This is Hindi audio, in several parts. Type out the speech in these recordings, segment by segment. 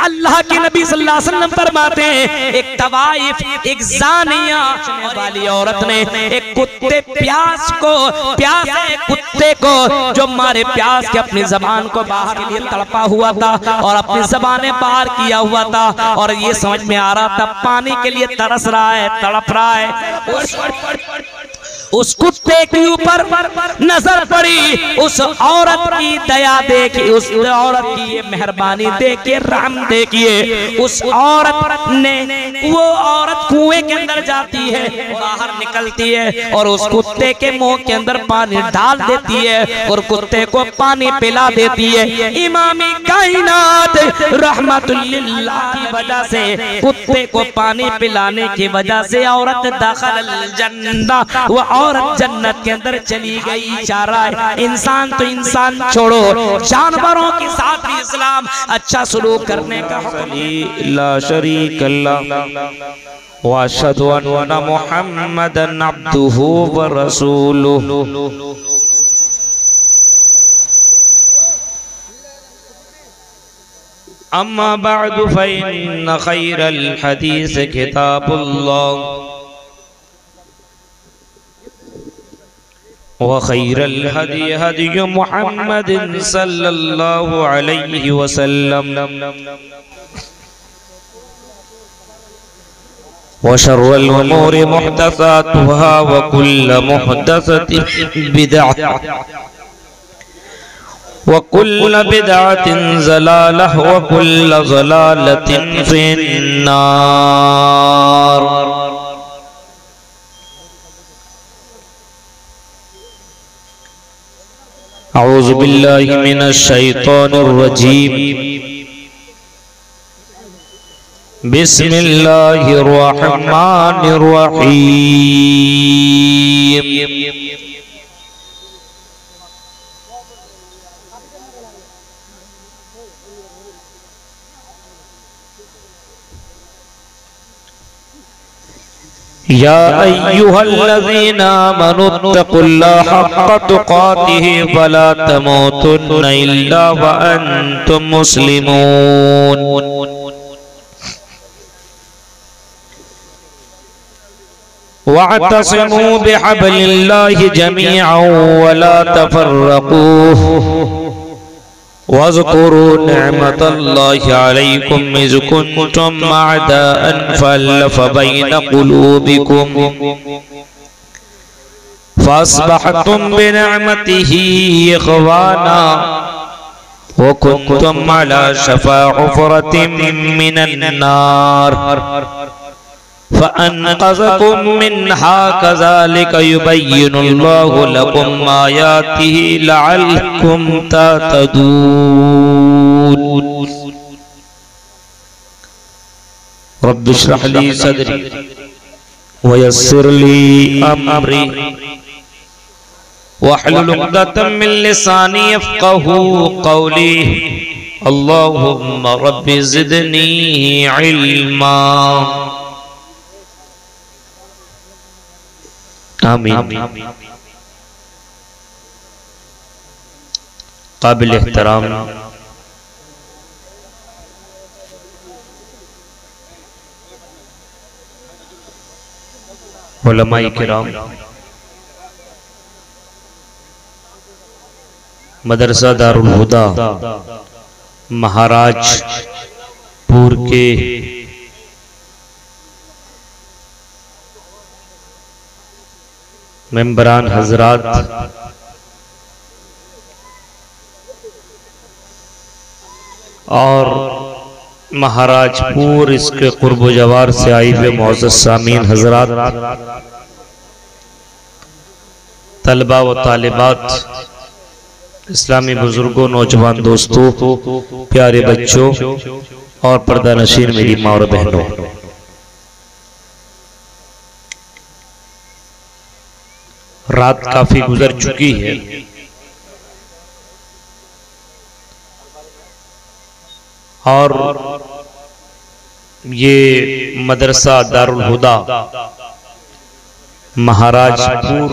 अल्लाह के नबी सल्लल्लाहु अलैहि वसल्लम फरमाते हैं एक तवाइफ एक जानिया वाली औरत ने एक कुत्ते प्यासे कुत्ते को जो मारे प्यास के अपनी जबान को बाहर के लिए तड़पा हुआ था और अपनी जबानें बाहर किया हुआ था और ये समझ में आ रहा था पानी के लिए तरस रहा है, तड़प रहा है। उस कुत्ते के ऊपर नजर पड़ी, उस औरत की दया देखी, उस औरत की ये मेहरबानी देखिए, रहम देखिए। उस औरत ने, वो औरत कुएं के अंदर जाती है, बाहर निकलती है और उस कुत्ते के मुंह के अंदर पानी डाल देती है और कुत्ते को पानी पिला देती है। इमामी कायनात रहमतुल लिल्लाह की वजह से, कुत्ते को पानी पिलाने की वजह से औरत दाखिल जन्नत, वो औरत जन्नत के अंदर चली गई। चारा है इंसान तो इंसान छोड़ो, जानवरों के साथ भी इस्लाम अच्छा सलूक करने का हुक्म। ला शरीक अल्लाह व अशहदु अन्ना मुहम्मदन अब्दुहु व रसूलुहु। अम्मा बअदु फ़इन्न खैरल हदीस किताबुल्लाह व खैरल हदी हदी मुहम्मदिन सल्लल्लाहु अलैहि वसल्लम व शर्रुल उमूरि मुहदसातुहा व कुल्लु मुहदसतिन बिदअह व कुल्लु बिदअतिन ज़लालह व कुल्लु ज़लालतिन फिन्नार। औज़ु बिल्लाहि मिनश शैतानिर रजीम। बिस्मिल्लाहिर रहमानिर रहीम। या अय्युहल्लज़ीना आमनुत्तक़ुल्लाहा हक़्क़ तुक़ातिहि वला तमूतुन्ना इल्ला व अंतुम मुस्लिमून। वअतसिमू बिहब्लिल्लाहि जमीअन वला तफ़र्रक़ू वज़कुरू निअमतल्लाहि अलैकुम इज़ कुंतुम अअदाअन फ़अल्लफ़ बैन क़ुलूबिकुम फ़अस्बहतुम बिनिअमतिही इख़वाना व कुंतुम अला शफ़ा हुफ़रतिन मिनन नार फ़अन्क़ज़कुम मिन्हा कज़ालिका युबय्यिनुल्लाहु लकुम आयातिही लअल्लकुम तहतदून। रब्बि इश्रह ली सदरी व यस्सिर ली अमरी वहलुल उक़दतम मिन लिसानी यफ़क़हू क़ौली। अल्लाहुम्मा रब्बि ज़िदनी इल्मा। आमीन। काबिल एहतराम उलमाए किराम, मदरसा दारुल हुदा महाराजपुर के मेंबरान हजरात, और महाराजपुर इसके कुर्ब जवार से आई हुए मुअज़्ज़ज़ सामीन हजरात, तलबा व तालिबात, इस्लामी बुजुर्गों, नौजवान दोस्तों, प्यारे बच्चों और पर्दा नशीन मेरी माँ और बहनों, रात काफी गुजर चुकी है और ये मदरसा दारुल हुदा महाराजपुर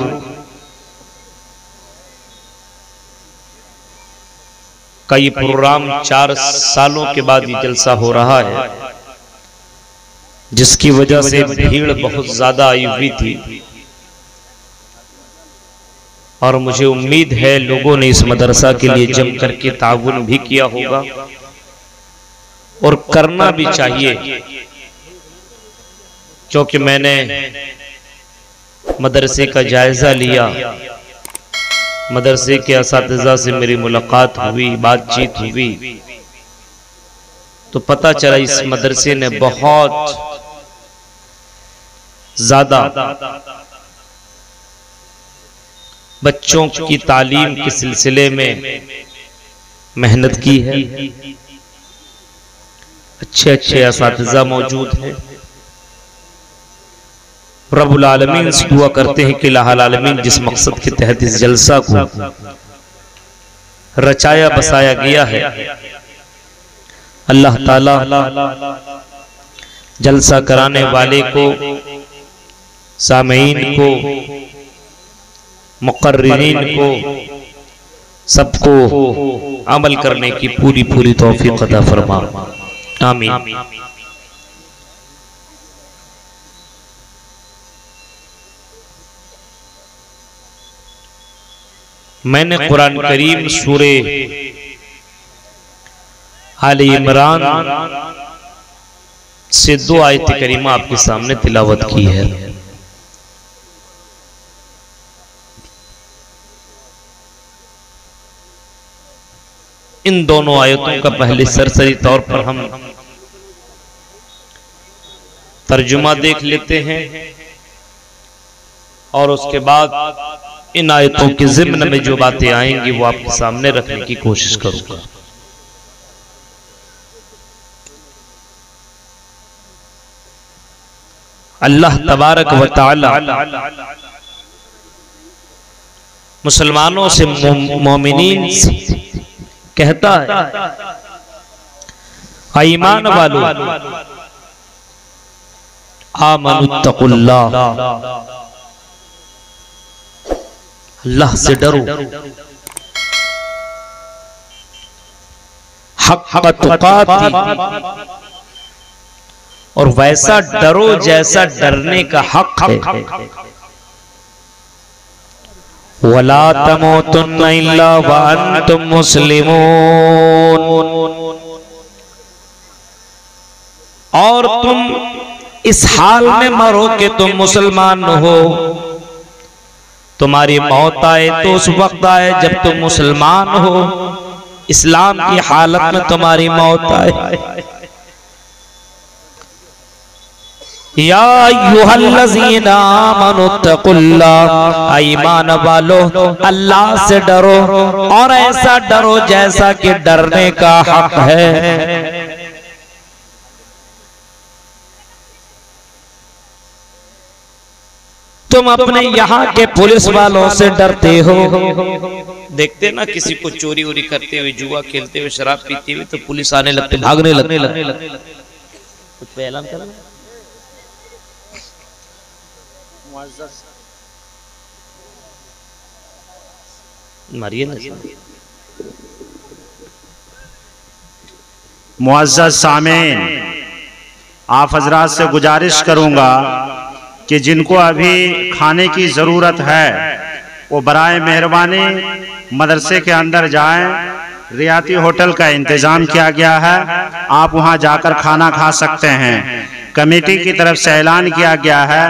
का ये प्रोग्राम 4 सालों के बाद ये जलसा हो रहा है, जिसकी वजह से भीड़ बहुत ज्यादा आई हुई थी। और मुझे उम्मीद है लोगों ने इस मदरसा के लिए जम करके ताउन भी किया होगा और करना भी चाहिए, क्योंकि मैंने मदरसे का जायजा लिया, मदरसे के असातिज़ा से मेरी मुलाकात हुई, बातचीत हुई, तो पता चला इस मदरसे ने बहुत ज्यादा बच्चों की तालीम के सिलसिले में मेहनत की है। अच्छे अच्छे असातिज़ा मौजूद हैं। रब्बुल आलमीन से दुआ करते हैं कि लाहल आलमीन जिस मकसद के तहत इस जलसा को रचाया बसाया गया है, अल्लाह ताला जलसा कराने वाले को, सामीन को, मुक़र्रिरीन को, सबको अमल करने की पूरी पूरी तौफीक अता फरमा। आमीन। मैंने कुरान करीम सूरे आले इमरान से 2 आयत करीमा आपके सामने तिलावत की है। इन दोनों आयतों का पहले सरसरी तौर पर हम तर्जुमा देख लेते हैं और उसके बाद इन आयतों के ज़िम्न में जो बातें आएंगी वो आपके सामने रखने की कोशिश करूंगा। अल्लाह तबारक व तआला मुसलमानों से, मोमिनीन से कहता है, ईमान वालों आमनुत्तकुल्लाह, अल्लाह से डरो, हक़ तुक़ाती, और वैसा डरो जैसा डरने का हक है। वला तमूतुन्ना इल्ला व अंतुम मुस्लिमून, और तुम इस हाल में मरो कि तुम मुसलमान हो। तुम्हारी मौत आए तो उस वक्त आए जब तुम मुसलमान हो, इस्लाम की हालत में तुम्हारी मौत आए। या अय्युहल्लज़ीना आमनुत्तकुल्लाह, ईमान वालो अल्लाह से डरो, और ऐसा डरो जैसा कि डरने का हक है। तुम अपने यहाँ के पुलिस वालों से डरते हो। देखते ना किसी को चोरी वोरी करते हुए, जुआ खेलते हुए, शराब पीते हुए, तो पुलिस आने लगते, भागने लगने कुछ पे ऐलान करना। मारिए ना। मुअज़्ज़ज़ सामीन, आप हजरात से गुजारिश करूंगा कि जिनको अभी खाने की ज़रूरत है वो बराए मेहरबानी मदरसे के अंदर जाएं। रियाती होटल का इंतज़ाम किया गया है, आप वहां जाकर खाना खा सकते हैं। कमेटी की तरफ से ऐलान किया गया है,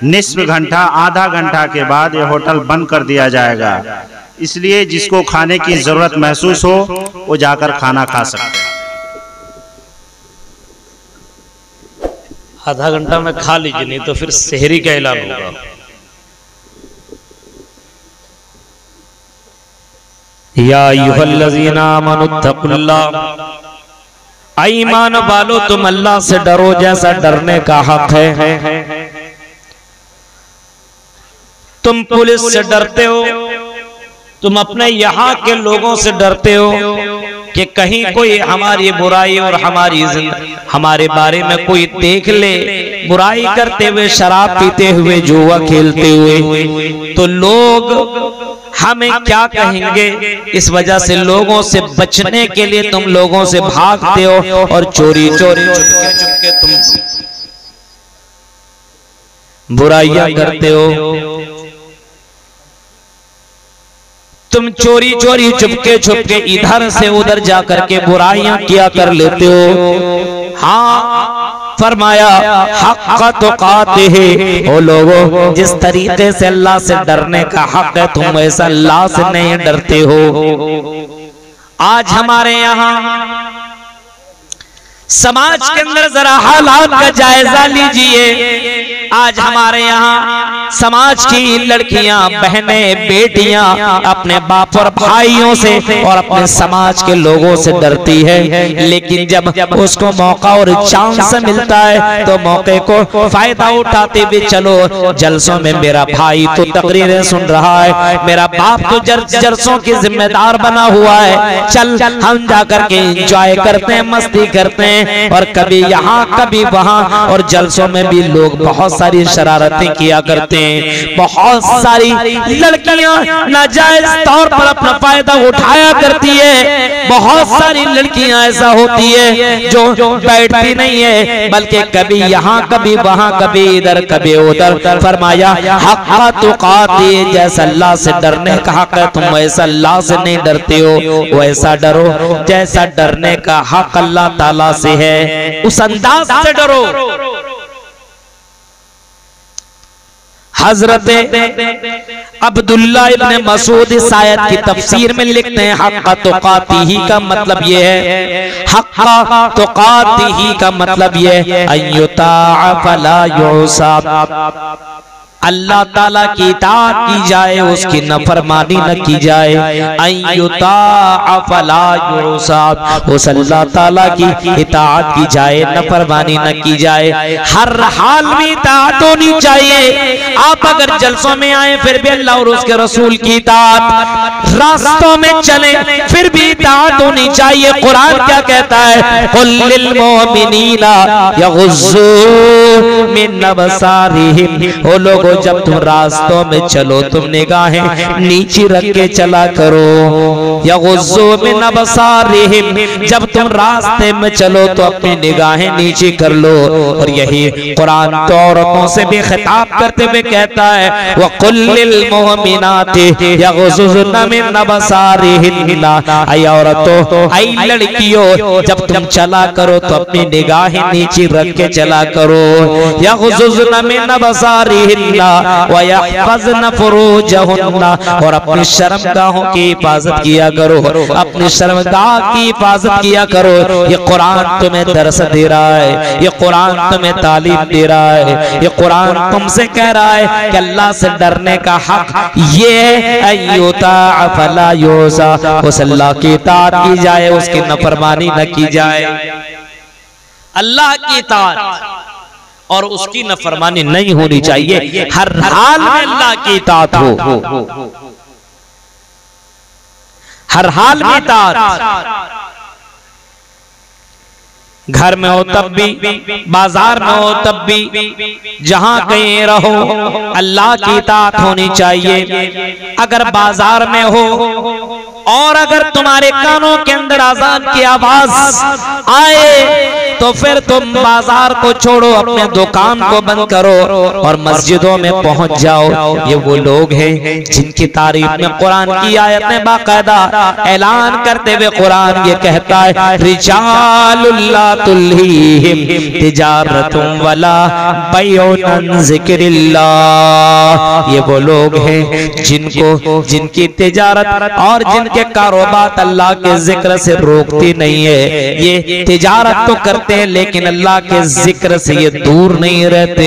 निस्फ घंटा, आधा घंटा के बाद ये होटल बंद कर दिया जाएगा। इसलिए जिसको खाने की ज़रूरत महसूस हो वो जाकर खाना खा सकते हैं। आधा घंटा में खा लीजिए, नहीं तो फिर सहरी का ऐलान होगा। या अय्युहल्लज़ीना आमनुत्तकुल्लाह, ईमान वालो तुम अल्लाह से डरो जैसा डरने का हक है। तुम पुलिस से डरते हो, तुम अपने यहाँ के लोगों से डरते हो कि कहीं कोई हमारी बुराई और हमारे बारे में कोई देख ले, बुराई करते हुए, शराब पीते हुए, जुआ खेलते हुए, तो लोग हमें क्या कहेंगे। इस वजह से लोगों से बचने के लिए तुम लोगों से भागते हो और चोरी चोरी चुपके चुपके तुम बुराइयां करते हो। तुम चोरी चोरी चुपके चुपके इधर से उधर जाकर के बुराइयां किया कर लेते हो। हाँ, फरमाया हक़ तुक़ातिही, ओ लोगों जिस तरीके से अल्लाह से डरने का हक है तुम ऐसा अल्लाह से नहीं डरते हो। आज हमारे यहाँ समाज के अंदर जरा हालात का जायजा लीजिए। आज हमारे यहाँ समाज की लड़कियां, बहनें, बेटियां अपने बाप और भाइयों से और अपने समाज के लोगों से डरती है, लेकिन जब उसको मौका और चांस मिलता है तो मौके को फायदा उठाते हुए चलो जलसों में मेरा भाई तो तकरीरें सुन रहा है, मेरा बाप तो जलसों की जिम्मेदार बना हुआ है, चल हम जाकर के एंजॉय करते हैं, मस्ती करते हैं। और कभी यहाँ कभी वहाँ, और जलसों में भी लोग बहुत सारी शरारतें किया करते हैं। बहुत सारी लड़कियां नाजायज तौर पर अपना फायदा उठाया करती है। बहुत सारी लड़कियां ऐसा होती है जो बैठती नहीं है, बल्कि कभी यहाँ कभी वहाँ, कभी इधर कभी उधर। फरमाया हक़ तुक़ातिही, जैसा अल्लाह से डरने का हक है तुम ऐसा अल्लाह से नहीं डरते हो, वैसा डरो जैसा डरने का हक अल्लाह ताला से है, उस अंदाज से डरो। हजरत अब्दुल्लाह इब्न मसूद इस आयत की तफसीर में लिखते हैं हक़ तुक़ातिही का मतलब ये है, हक़ तुक़ातिही का मतलब ये है अय्युताअ फला युसा, अल्लाह ताला की इताअत की जाए, उसकी नफरमानी न की जाए। अय्युताअ फला युसा, उस अल्लाह ताला की इताअत की जाए, नफरमानी न की जाए। हर हाल में इताअत होनी चाहिए। आप अगर जलसों में आए फिर भी अल्लाह और उसके रसूल की इताअत, रास्तों में चले फिर भी इताअत होनी चाहिए। कुरान क्या कहता है, कुल लिल मुमिनीना यग़ुज़्ज़ू मिन अबसारिहिम, ओ लोगों जब तुम रास्तों में चलो तुम निगाहें नीचे रख के चला करो। यग़ुज़्ज़ू मिन अबसारिहिम, जब तुम रास्ते में चलो तो अपनी निगाहें नीचे कर लो। और यही कुरान तो औरतों से भी खिताब करते हुए कहता है, वक़ुल लिल मुमिनाति यग़ुज़्ज़ुन मिन अबसारिहिन्ना, ऐ औरतों ऐ लड़कियों जब तुम चला करो तो अपनी निगाहें नीचे रख के चला करो। यग़ुज़्ज़ुन मिन अबसारिहिन्ना व यहफ़ज़्न फ़ुरूजहुन्ना, और अपनी शर्मगाहों की हिफाजत किया करो, अपनी शर्मगाह की हिफाजत किया करो। ये कुरान तुम्हें दर्स दे रहा है, ये कुरान तुम्हें तालीम दे रहा है, ये कुरान तुमसे कह रहा है कि अल्लाह से डरने का हक ये है अय्युताअ फला युसा, उस अल्लाह की इताअत की जाए, उसकी नफरमानी न की जाए। अल्लाह की इताअत और उसकी नफरमानी नहीं होनी चाहिए। हर हाल में अल्लाह की इताअत हो, हर हाल में इताअत। घर में हो तब भी, बाजार में हो तब भी, जहां कहीं रहो अल्लाह की इताअत होनी चाहिए। अगर बाजार में हो और अगर तुम्हारे कानों के अंदर अज़ान की आवाज आए तो फिर तुम बाजार को छोड़ो, अपने दुकान को बंद करो और मस्जिदों में पहुंच जाओ। ये वो लोग हैं जिनकी तारीफ में कुरान की आयत ने बाकायदा ऐलान करते हुए कुरान ये कहता है, रिजालुल्लाह तुल्हीहिम तिजारतुम वला बैउन अन ज़िक्रिल्लाह। ये वो लोग हैं जिनकी तिजारत और जिनके कारोबार अल्लाह के जिक्र से रोकती नहीं है। ये तिजारत तो करते हैं लेकिन अल्लाह के जिक्र से ये दूर नहीं रहते।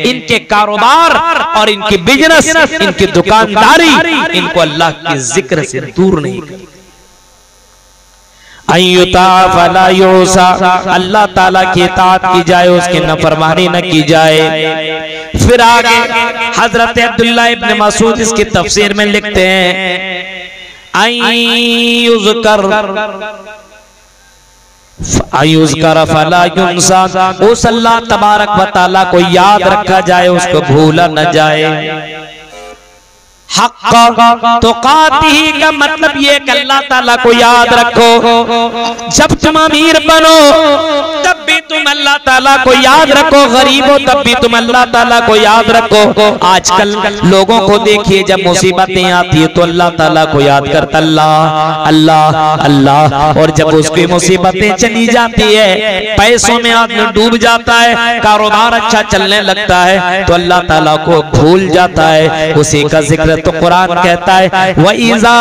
इनके कारोबार और इनकी बिजनेस, इनकी दुकानदारी इनको अल्लाह के जिक्र से दूर नहीं करती। अय्युताअ फला युसा, अल्लाह ताला की इताअत की जाए, उसकी नफरमानी न की जाए। फिर आगे हजरत अब्दुल्लाह इब्न मसूद इसकी तफसीर में लिखते हैं, अयुज़कर फला युंसा, उस अल्लाह तबारक व तआला को याद रखा जाए, उसको भूला न जाए। हक़्क़ तुक़ातिही का मतलब ये कि अल्लाह ताला को याद रखो। जब तुम अमीर बनो तब भी तुम अल्लाह ताला को याद रखो, गरीब हो तब भी तुम अल्लाह ताला को याद रखो। आजकल लोगों को देखिए, जब मुसीबतें आती है तो अल्लाह ताला को याद करता, अल्लाह अल्लाह अल्लाह, और जब उसकी मुसीबतें चली जाती है, पैसों में आदमी डूब जाता है, कारोबार अच्छा चलने लगता है तो अल्लाह ताला को भूल जाता है। उसी का जिक्र तो कुरान कहता है, वइज़ा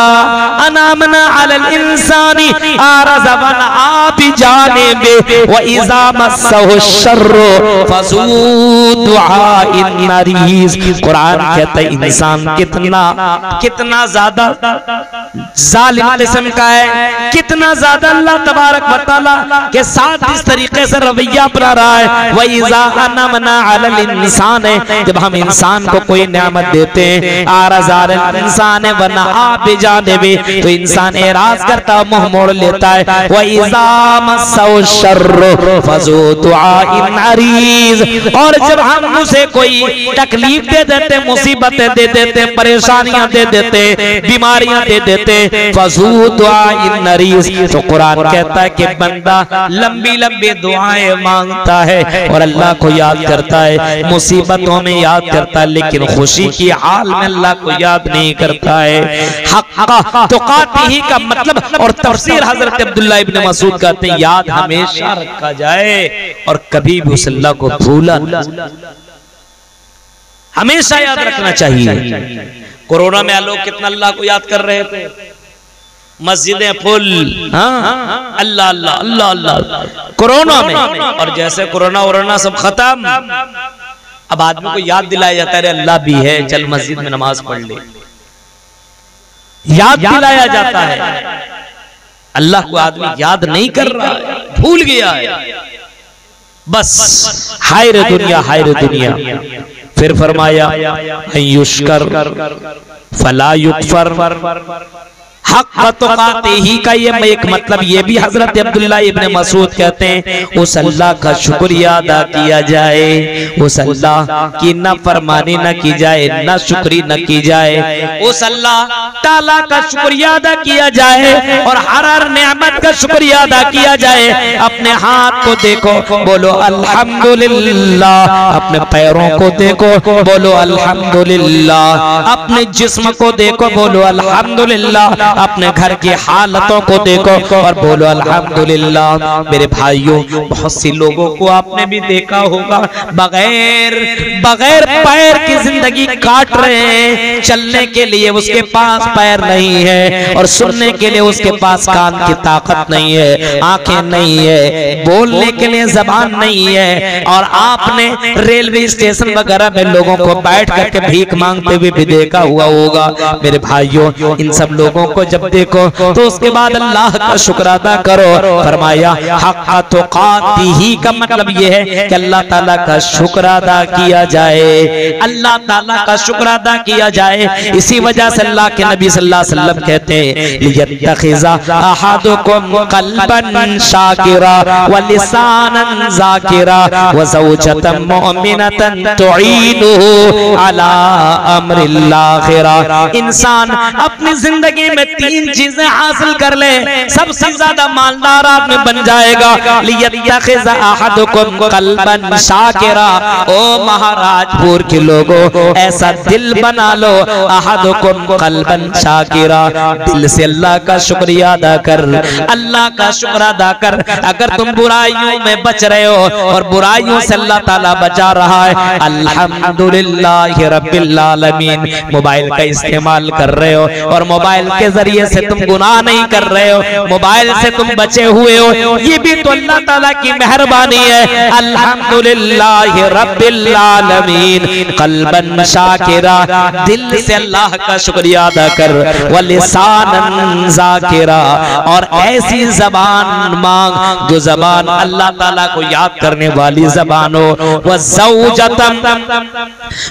अनामना अलल इंसानी आरज़ वनआ बिजानिबि वइज़ा मस्सहु शर्रु फज़ू दुआइन मरीज़। कुरान कहता है इंसान कितना ज्यादा जालिम किस्म का है, कितना ज्यादा अल्लाह तबारक व तआला के साथ इस तरीके से रवैया अपना रहा है। वइज़ा अनामना अलल इंसान, जब हम इंसान को कोई नेमत देते हैं, आरज़ अलल इंसान वनआ बिजानिबि, तो इंसान एराज करता, मुंह मोड़ लेता है। वइज़ा मस्सहु शर्रु फज़ू दुआइन मरीज़, और जब हम उसे कोई तकलीफ दे देते, मुसीबतें दे देते, परेशानियां दे देते, बीमारियां दे देते, फज़ू दुआइन मरीज़, तो कुरान कहता है कि बंदा लंबी लंबी दुआएं मांगता है और अल्लाह को याद करता है, मुसीबतों में याद करता है, लेकिन खुशी की हाल में अल्लाह को याद नहीं करता है। हक़्क़ तुक़ातिही का मतलब, और तफसीर हजरत अब्दुल्लाह इब्न मसूद कहते हैं, याद हमेशा रखा जाए और कभी भी उस अल्लाह को भूला नहीं, हमेशा याद रखना चाहिए। कोरोना में लोग कितना अल्लाह को याद कर रहे थे, मस्जिदें फुल, हाँ अल्लाह अल्लाह अल्लाह अल्लाह कोरोना में। और जैसे कोरोना वोरोना सब खत्म, अब आदमी को याद दिलाया जाता है, अल्लाह भी है, चल मस्जिद में नमाज पढ़ ले, याद दिलाया जाता है। अल्लाह को आदमी याद नहीं कर रहा है, भूल गया है, बस हाय रे दुनिया, हाय रे दुनिया। फिर फरमाया युश्कर फला युकफर, हक़्क़ तुक़ातिही का ये एक मतलब ये भी हजरत अब्दुल्लाह इब्न मसूद कहते हैं, उस अल्लाह का शुक्रिया अदा किया जाए, उस अल्लाह की न फरमानी न की जाए, न शुक्री न की जाए, उस अल्लाह ताला का शुक्रिया अदा किया जाए और हर नेमत का शुक्रिया अदा किया जाए। अपने हाथ को देखो, बोलो अल्हम्दुलिल्लाह, अपने पैरों को देखो, बोलो अल्हम्दुलिल्लाह, अपने जिस्म को देखो, बोलो अल्हम्दुलिल्लाह, अपने घर की हालतों को देखो और बोलो अल्हम्दुलिल्लाह। मेरे भाइयों, बहुत सी लोगों को आपने भी देखा होगा बगैर पैर की जिंदगी काट रहे हैं, चलने के लिए उसके पास पैर नहीं है और सुनने के लिए उसके पास कान की ताकत नहीं है, आंखें नहीं है, बोलने के लिए जबान नहीं है। और आपने रेलवे स्टेशन वगैरह में लोगों को बैठ करके भीख मांगते हुए भी देखा हुआ होगा। मेरे भाइयों, इन सब लोगों को जब देखो तो उसके बाद अल्लाह का शुक्र अदा करो। फरमाया हक़्क़ तुक़ातिही का मतलब यह है कि अल्लाह ताला का शुक्र अदा किया जाए, अल्लाह ताला का शुक्र अदा किया जाए। इसी वजह से अल्लाह के नबी सल्लल्लाहु अलैहि वसल्लम कहते हैं, लियत्तखिज़ा अहदुकुम क़ल्बन शाकिरा व लिसानन ज़ाकिरा व ज़ौजतन मुमिनतन तुईनुहु अला अम्रिल आखिरा। इंसान अपनी जिंदगी में तीन चीजें हासिल कर ले, सबसे ज्यादा मालदार आदमी बन जाएगा। लियत्तखिज़ अहदुकुम क़ल्बन शाकिरा, ओ महाराजपुर के लोगों, ऐसा दिल बना लो, अहदुकुम क़ल्बन शाकिरा, दिल से अल्लाह का शुक्रिया अदा कर, अल्लाह का शुक्र अदा कर। अगर तुम बुराइयों में बच रहे हो और बुराइयों से अल्लाह ताला बचा रहा है, अल्हम्दुलिल्लाह रब्बिल आलमीन। मोबाइल का इस्तेमाल कर रहे हो और मोबाइल के जरिए से तुम गुनाह नहीं कर रहे हो, मोबाइल से तुम बचे हुए हो, ये भी तो अल्लाह ताला की मेहरबानी है। अल्हम्दुलिल्लाह रब्बिल आलमीन, क़ल्बन शाकिरा, दिल से अल्लाह का शुक्रिया अदा कर, व लिसानन ज़ाकिरा, और ऐसी जबान मांग जो जबान अल्लाह ताला को याद करने वाली जबान हो। व ज़ौजतन,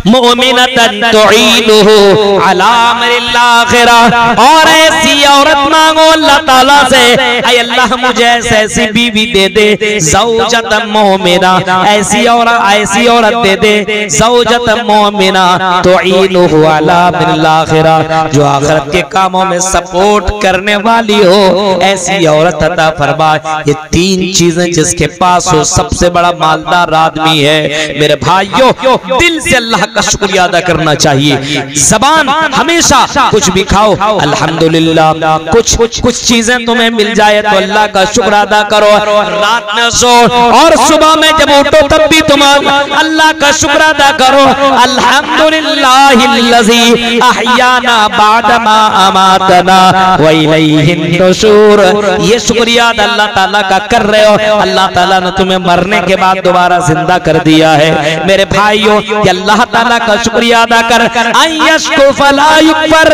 मोमिनतन तुईनुहु अला अमरिल आखिरा, और ऐसी औरत मांगो अल्लाह ताला से, ऐ अल्लाह मुझे ऐसी बीवी दे दे, ज़ौजतन मोमिना, ऐसी औरत दे दे, ज़ौजतन मोमिना तुईनुहु अला अमरिल आखिरा, जो आखिरत के कामों में सपोर्ट करने वाली हो, ऐसी औरत अता फरमा। ये तीन चीजें जिसके पास हो सबसे बड़ा मालदार आदमी है। मेरे भाइयों, दिल से अल्लाह का शुक्रिया अदा करना चाहिए। ज़बान हमेशा कुछ भी खाओ अल्हम्दुलिल्लाह, कुछ चीजें तुम्हें मिल जाए तो अल्लाह का शुक्र अदा करो। रात में सो और सुबह में जब उठो तब भी तुम अल्लाह का शुक्र अदा करो। अल्हम्दुलिल्लाहिल्लज़ी अहयाना बादमा अमातना व इलैहिन नुशूर। ये शुक्रिया अल्लाह ताला का कर रहे हो, अल्लाह ताला ने तुम्हें मरने के बाद दोबारा जिंदा कर दिया है। मेरे भाइयों, कि अल्लाह ताला का शुक्रिया अदा कर, अयशकुर फला युकफर,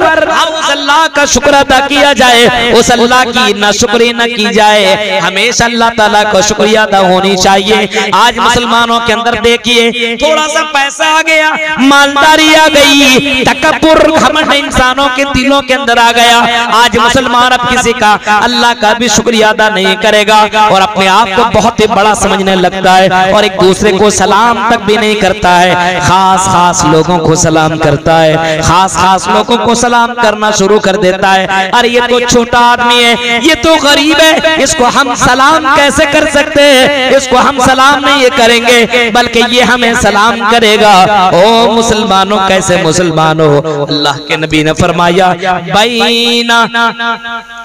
उस अल्लाह का शुक्र अदा किया जाए, उस अल्लाह की नाशुक्री न की जाए। हमेशा अल्लाह ताला का शुक्रिया अदा होनी चाहिए। आज मुसलमानों के अंदर देखिए, थोड़ा सा पैसा आ गया, मालदारी आ गई, तकब्बुर घमंड इंसानों के दिलों के अंदर आ गया। आज मुसलमान अब किसी का अल्लाह का भी शुक्रिया अदा नहीं करेगा और अपने आप को बहुत ही बड़ा समझने लगता है और एक दूसरे को सलाम तक भी नहीं करता है। खास लोगों को सलाम करता है, खास लोगों को सलाम करना शुरू कर देता है। अरे ये तो छोटा आदमी है, ये तो गरीब है, इसको हम सलाम कैसे कर सकते हैं, इसको हम सलाम नहीं करेंगे बल्कि ये हमें सलाम करेगा। ओ मुसलमानों, कैसे मुसलमान हो? अल्लाह के नबी ने फरमाया, बैना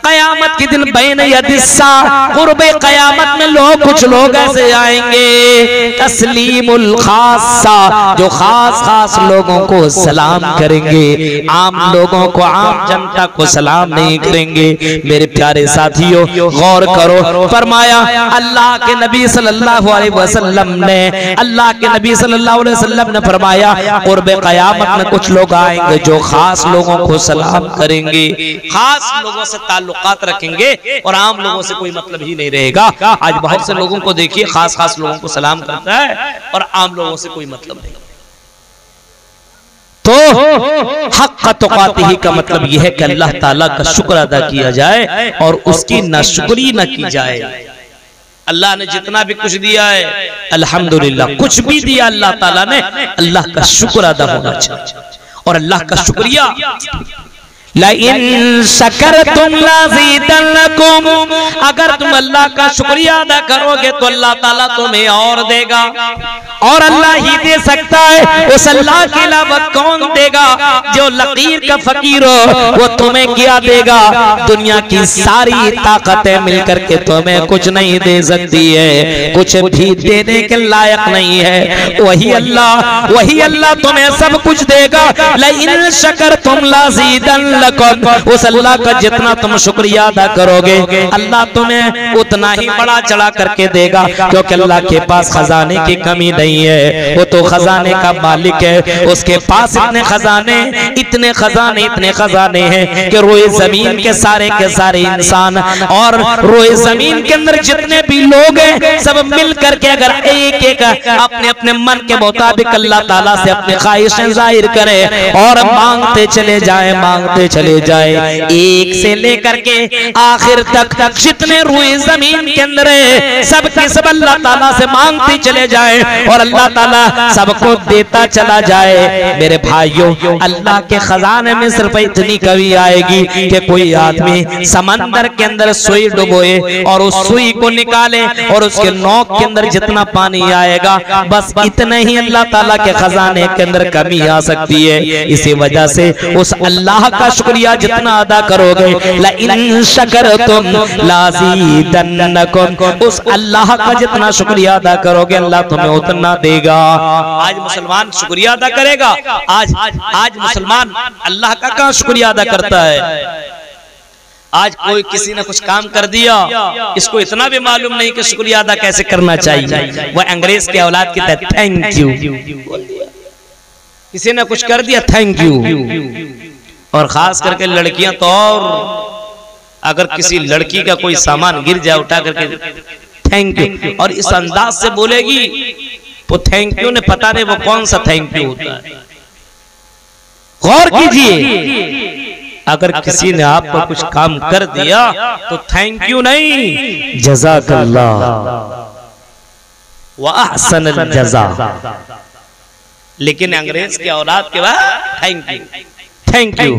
कयामत के दिन बैन यदिस्सा, कुर्बे कयामत में कुछ लोग ऐसे आएंगे, तस्लीमुल खासा, जो खास लोगों को सलाम करेंगे, आम लोगों को, आम जनता को सलाम नहीं करेंगे। मेरे प्यारे साथियों, गौर करो, फरमाया अल्लाह के नबी सल्लल्लाहु अलैहि वसल्लम ने फरमाया, कुर्बे कयामत में कुछ लोग आएंगे जो खास लोगों को सलाम करेंगे, खास लोगों से ताल्लुकात रखेंगे और आम लोगों से कोई मतलब ही नहीं रहेगा। आज बहुत से लोगों को देखिए, खास लोगों को सलाम करता है और आम लोगों से कोई मतलब नहीं। तो हक़ तुक़ातिही का मतलब यह है कि अल्लाह ताला का शुक्र अदा किया जाए और उसकी नाशुक्री न की जाए। अल्लाह ने जितना भी कुछ दिया है अल्हम्दुलिल्लाह, कुछ भी दिया अल्लाह ताला ने, अल्लाह का शुक्र अदा होना चाहिए। और अल्लाह का शुक्रिया, लइन शकरतुम लज़ीदन्नकुम, अगर तुम अल्लाह का शुक्रिया अदा करोगे तो अल्लाह ताला तुम्हें और देगा, और अल्लाह ही दे सकता है, उस अल्लाह के अलावा कौन देगा? जो लकीर का फकीर हो वो तुम्हें क्या देगा? दुनिया की सारी ताकतें मिलकर के तुम्हें कुछ नहीं दे सकती है, कुछ भी देने के लायक नहीं है। वही अल्लाह तुम्हें सब कुछ देगा। लइन शकरतुम लज़ीदन्नकुम, उस अल्लाह का जितना तुम शुक्रिया अदा करोगे अल्लाह तुम्हें उतना ही बड़ा चढ़ा करके देगा, क्योंकि अल्लाह के पास खजाने की कमी नहीं है, वो तो खजाने का मालिक है। उसके पास इतने खजाने हैं कि रोए जमीन के सारे इंसान और रोए जमीन के अंदर जितने भी लोग हैं सब मिल करके अगर एक अपने अपने मन के मुताबिक अल्लाह ताला से अपनी ख्वाहिशें जाहिर करें और मांगते चले जाए, एक से लेकर के आखिर तक जितने रूए जमीन के अंदर है सबके सब अल्लाह ताला से मांगते चले जाए और अल्लाह ताला सबको देता चला जाए। मेरे भाइयों, अल्लाह के खजाने में सिर्फ इतनी कमी आएगी कि कोई आदमी समंदर के अंदर सुई डुबोए और उस सुई को निकाले और उसके नोक के अंदर जितना पानी आएगा बस इतने ही अल्लाह ताला के खजाने के अंदर कमी आ सकती है। इसी वजह से उस अल्लाह का शुक्रिया जितना अदा करोगे, लइन शकरतुम लज़ीदन्नकुम, उस अल्लाह का जितना शुक्रिया अदा करोगे अल्लाह तुम्हें उतना देगा। आज मुसलमान शुक्रिया अदा करेगा? आज मुसलमान अल्लाह का कहाँ शुक्रिया अदा करता है? आज कोई किसी ने कुछ काम कर दिया, इसको इतना भी मालूम नहीं कि शुक्रिया अदा कैसे करना चाहिए। वह अंग्रेज के औलाद की तरह थैंक यू, किसी ने कुछ कर दिया थैंक यू। और खास करके लड़कियां तो, और अगर किसी लड़की का कोई सामान गिर जाए उठा करके थैंक यू, और इस अंदाज से बोलेगी वो थैंक यू ने पता नहीं वो कौन सा थैंक यू होता है। गौर कीजिए, अगर किसी ने आपको कुछ काम कर दिया तो थैंक यू नहीं, जज़ाकल्लाह व अहसनल जज़ा। लेकिन अंग्रेज के औलाद के बाद thank you thank you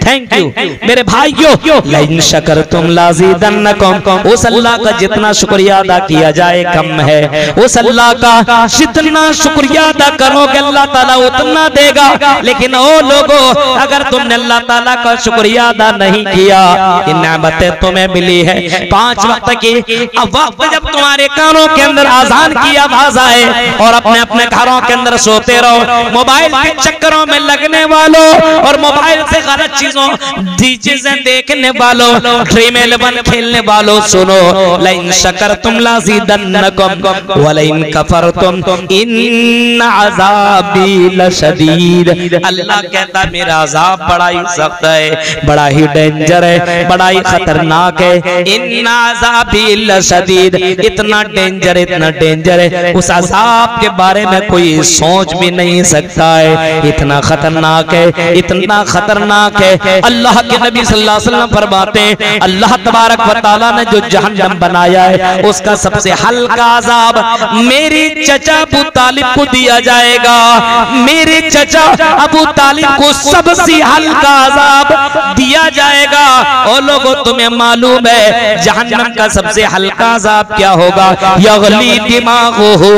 thank you. मेरे भाइयों, लइन शकरतुम लाज़िदन्नकुम, उस अल्लाह का जितना शुक्रिया अदा किया जाए कम है। उस अल्लाह का जितना शुक्रिया अदा करोगे अल्लाह ताला उतना देगा। लेकिन ओ लोगों, अगर तुमने अल्लाह ताला का शुक्रिया अदा नहीं किया, इन नेमतें तुम्हें मिली है 5 वक्त की, अब वक्त जब तुम्हारे कानों के अंदर आजान की आवाज आए और अपने अपने घरों के अंदर सोते रहो, मोबाइल के चक्करों में लगने वालों और मोबाइल से गलत चीजों चीजें देखने वालों, ड्रीम 11 खेलने वालों, सुनो, लइन शकरतुम लाज़िदन्नकुम व लइन कफरतुम इन्न अज़ाबी लशदीद। अल्लाह कहता मेरा अज़ाब बड़ा ही सख्त है, बड़ा ही डेंजर है, बड़ा ही खतरनाक है। इन्न अज़ाबी लशदीद, इतना डेंजर है, उस अज़ाब के बारे में कोई सोच भी नहीं सकता है, इतना खतरनाक है, इतना खतरनाक है। अल्लाह के नबी सल्लल्लाहु अलैहि वसल्लम फरमाते हैं, अल्लाह तबारक व तआला ने जो जहन्नम बनाया है उसका सबसे हल्का अजाब मेरे चचा अबू तालिब को दिया जाएगा। मेरे चचा अबू तालिब को सबसे हल्का अजाब दिया जाएगा। और लोगों, तुम्हें मालूम है जहन्नम का सबसे हल्का अजाब क्या होगा? यगली दिमागुहु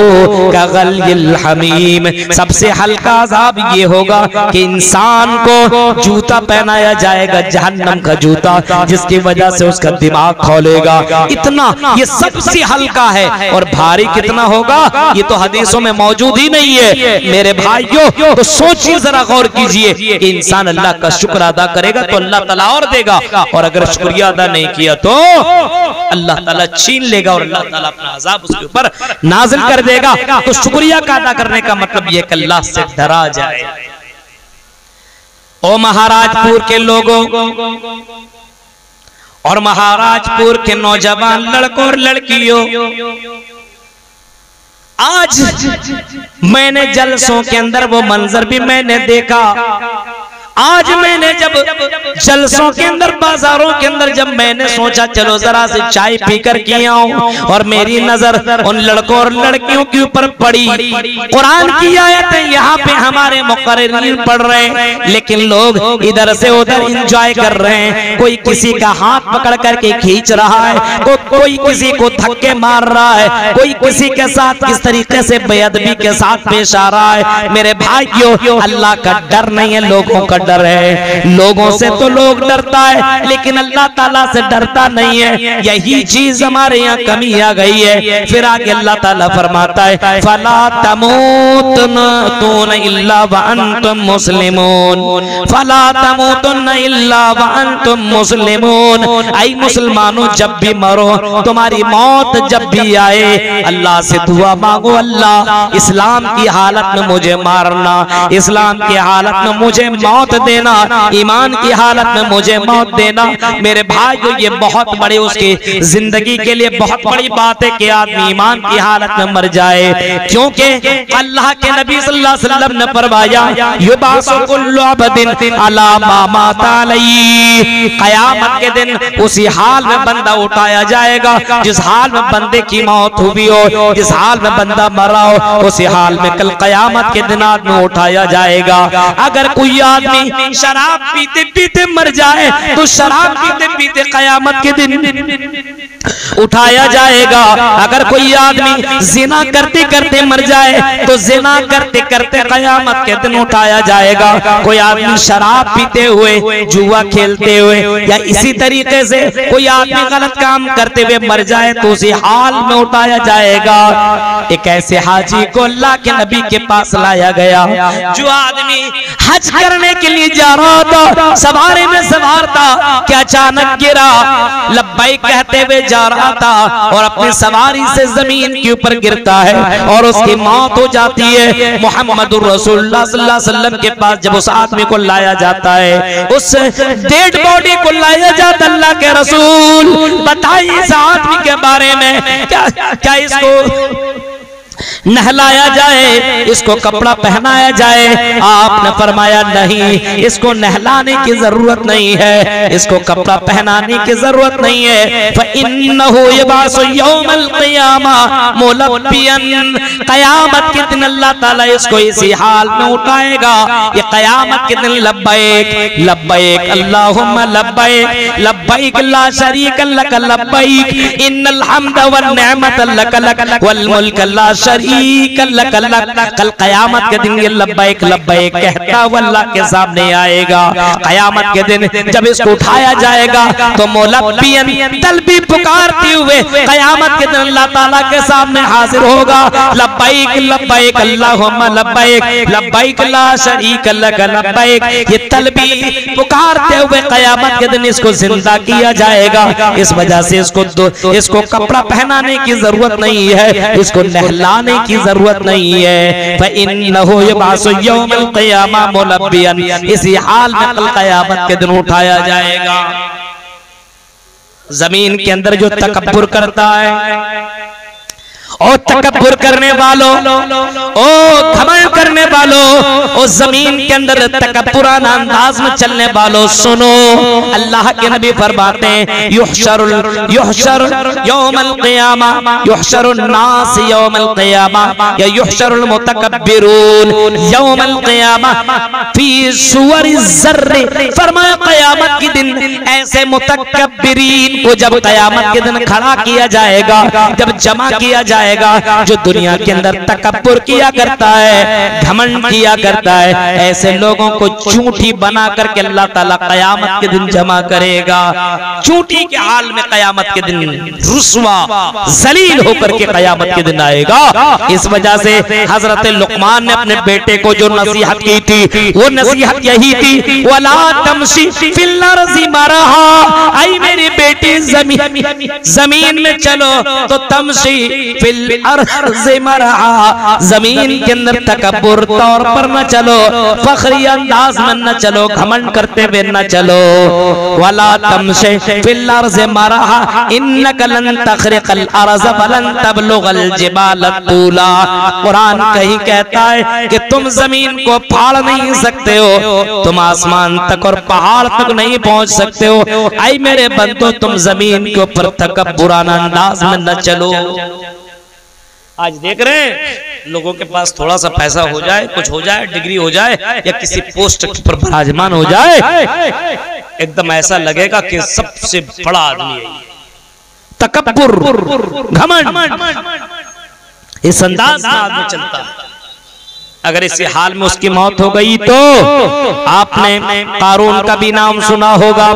कगलिल हमीम। सबसे हल्का अजाब ये होगा कि इंसान को जूता पहनाया जाएगा, जहन्नम का जूता, जिसकी वजह से उसका दिमाग खोलेगा। इतना ये सबसे हल्का है। और भारी कितना होगा ये तो हदीसों में मौजूद ही नहीं है। मेरे भाइयों, तो सोचिए, जरा गौर कीजिए कि इंसान अल्लाह का शुक्र अदा करेगा तो अल्लाह ताला और देगा, और अगर शुक्रिया अदा नहीं किया तो अल्लाह ताला छीन लेगा और अल्लाह ताला अपना अज़ाब उसके ऊपर नाज़िल कर देगा। तो शुक्रिया का अदा करने का मतलब यह कि अल्लाह से डरा जाए। ओ महाराजपुर के लोगों और महाराजपुर के नौजवान लड़कों और लड़कियों, आज मैंने जलसों के अंदर वो मंजर भी मैंने देखा। आज मैंने जब जलसों के अंदर, बाजारों के अंदर, जब मैंने सोचा चलो जरा से चाय पीकर के आऊं, और मेरी नजर उन लड़कों और लड़कियों के ऊपर पड़ी। कुरान की आयतें यहाँ पे हमारे मुक़र्रिरीन पढ़ रहे हैं, लेकिन लोग इधर से उधर एंजॉय कर रहे हैं। कोई किसी का हाथ पकड़ करके खींच रहा है, कोई किसी को धक्के मार रहा है, कोई किसी के साथ किस तरीके से बेअदबी के साथ पेश आ रहा है। मेरे भाइयों, अल्लाह का डर नहीं है, लोगों का डर है। लोगों से तो लोग डरता है, लेकिन अल्लाह ताला से डरता नहीं है। यही चीज हमारे यहाँ कमी आ गई है। फिर आगे अल्लाह ताला फरमाता है, फला तमूतुन इल्ला व अंतुम मुस्लिमून, फला तमूतुन इल्ला व अंतुम मुस्लिमून। आई मुसलमानों, जब भी मरो, तुम्हारी मौत जब भी आए, अल्लाह से दुआ मांगो, अल्लाह इस्लाम की हालत में मुझे मारना, इस्लाम की हालत में मुझे मौत देना, ईमान की हालत में मुझे मौत देना। मेरे भाइयों, ये बहुत बड़ी उसकी जिंदगी के लिए बहुत बड़ी बात है कि आदमी ईमान की हालत में मर जाए, क्योंकि अल्लाह के नबी सल्लल्लाहु अलैहि वसल्लम ने फरमाया, युबासु कुल्लु अब्दिन अला मा माता अलैहि। क़यामत के दिन उसी हाल में बंदा उठाया जाएगा जिस हाल में बंदे की मौत हुई हो, जिस हाल में बंदा मरा हो, उसी हाल में कल क़यामत के दिन आदमी उठाया जाएगा। अगर कोई आदमी शराब पीते पीते मर जाए तो शराब पीते पीते क़यामत के दिन उठाया जाएगा। अगर कोई आदमी जिना करते करते मर जाए तो जिना करते करते क़यामत के दिन उठाया जाएगा। कोई आदमी शराब पीते हुए, जुआ खेलते हुए, या इसी तरीके से कोई आदमी गलत काम करते हुए मर जाए तो उसी हाल में उठाया जाएगा। एक ऐसे हाजी को अल्लाह के नबी के पास लाया गया, जो आदमी हज करने के लिए जा रहा था, सवारी में सवार था, कि अचानक गिरा, लब्बैक कहते हुए जा रहा था और अपनी सवारी से जमीन के ऊपर गिरता है और उसकी मौत हो जाती है। मुहम्मदुर रसूलुल्लाह सल्लल्लाहु अलैहि वसल्लम के पास जब उस आदमी को लाया जाता है, उस डेड बॉडी को लाया जाता, अल्लाह के रसूल बताइए इस आदमी के बारे में, क्या इसको नहलाया जाए, इसको कपड़ा पहनाया जाए। आपने फरमाया नहीं, इसको नहलाने की जरूरत नहीं है, इसको कपड़ा पहनाने की जरूरत नहीं है। फइन्नहु यबासु यौमल क़ियामा मुलब्बियन, क़यामत के दिन अल्लाह ताला इसको इसी हाल में उठाएगा। ये क़यामत के दिन लब्बैक लब्बैक अल्लाहुम्मा लब्बैक लब्बैक ला शरीक लक लब्बैक इन्नल हम्द वन निअमत लक लक वल मुल्क ला शरीक कल कयामत के दिन ये लब्बैक लब्बैक कहता हुआ अल्लाह के सामने आएगा। कयामत के दिन जब इसको उठाया जाएगा तो मुलब्बियन तलबी पुकारते हुए कयामत के दिन अल्लाह ताला के सामने हाजिर होगा। लब्बैक लब्बैक अल्लाहुम्मा लब्बैक लब्बैक ला शरीक लक लब्बैक, ये तलबी पुकारते हुए कयामत के दिन इसको जिंदा किया जाएगा। इस वजह से इसको कपड़ा पहनाने की जरूरत नहीं है, इसको नहलाने की जरूरत नहीं है। फइन्नहु यबासु यौमल क़ियामा मुलब्बियन, इसी हाल में कल क़यामत के दिन उठाया जाएगा। जमीन के अंदर जो तकब्बुर करता है, और तकब्बुर करने वालों, ओ घमंड करने वालों, ओ जमीन के अंदर तकब्बुराना अंदाज में चलने वालों, सुनो अल्लाह के नबी फरमाते हैं युहशरुल यौमल क़ियामा युहशरुन नास यौमल क़ियामा या युहशरुल मुतकब्बिरून यौमल क़ियामा फी सुवरिज़ ज़र्र। फरमाया क़यामत के दिन ऐसे मुतकब्बिरीन को जब क़यामत के दिन खड़ा किया जाएगा, जब जमा किया जाएगा, जो दुनिया के अंदर तकब्बुर किया करता है, घमंड किया करता है, ऐसे लोगों को चूंटी बना करके अल्लाह ताला कयामत के दिन जमा करेगा। चूंटी के हाल में कयामत के दिन रुस्वा जलील होकर के कयामत के दिन आएगा। इस वजह से हजरत लुकमान ने अपने बेटे को जो नसीहत की थी, वो नसीहत यही थी, वला तमशी फिल अर्ज़ि मरहा, आई मेरी बेटी जमीन में चलो तो तमशी फिल अर्ज़ि मरहा, जमीन के अंदर तकब्बुर तौर पर न चलो, फखरी अंदाज में न चलो, घमंड करते हुए न चलो। वला तमशी फिल अर्ज़ि मरहा इन्नका लन तखरिक़ल अर्ज़ वलन तबलुगल जिबाल तूला। कुरान कहीं कहता है कि तुम जमीन को फाड़ नहीं सकते हो, तुम आसमान तक और पहाड़ तक नहीं पहुंच सकते हो। आई मेरे बंदो, तुम जमीन के ऊपर तकब्बुराना अंदाज में न चलो। आज देख रहे हैं लोगों के पास थोड़ा सा पैसा हो जाए, कुछ हो जाए, डिग्री हो जाए या किसी पोस्ट पर विराजमान हो जाए, एकदम ऐसा लगेगा कि सबसे बड़ा आदमी है। तकब्बुर, घमंड, इस अंदाज में आदमी चलता है। अगर इसी हाल में उसकी मौत हो गई तो आपने कारून का भी नाम सुना होगा,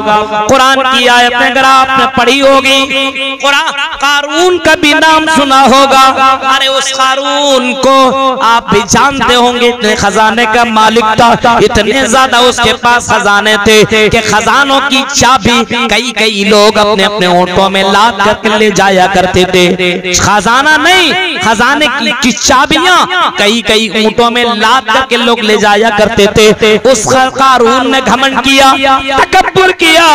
कुरान की आयतें अगर आपने पढ़ी होगी, कारून का भी नाम सुना होगा। अरे उस कारून को आप भी जानते होंगे, इतने खजाने का मालिक था, इतने ज्यादा उसके पास खजाने थे कि खजानों की चाबी कई लोग अपने अपने ऊँटों में लाद करके ले जाया करते थे। खजाना नहीं, खजाने की चाबियां कई ऊँटों में लाद करके लोग ले जाया करते थे। उस कारून ने घमंड किया, तकब्बुर किया,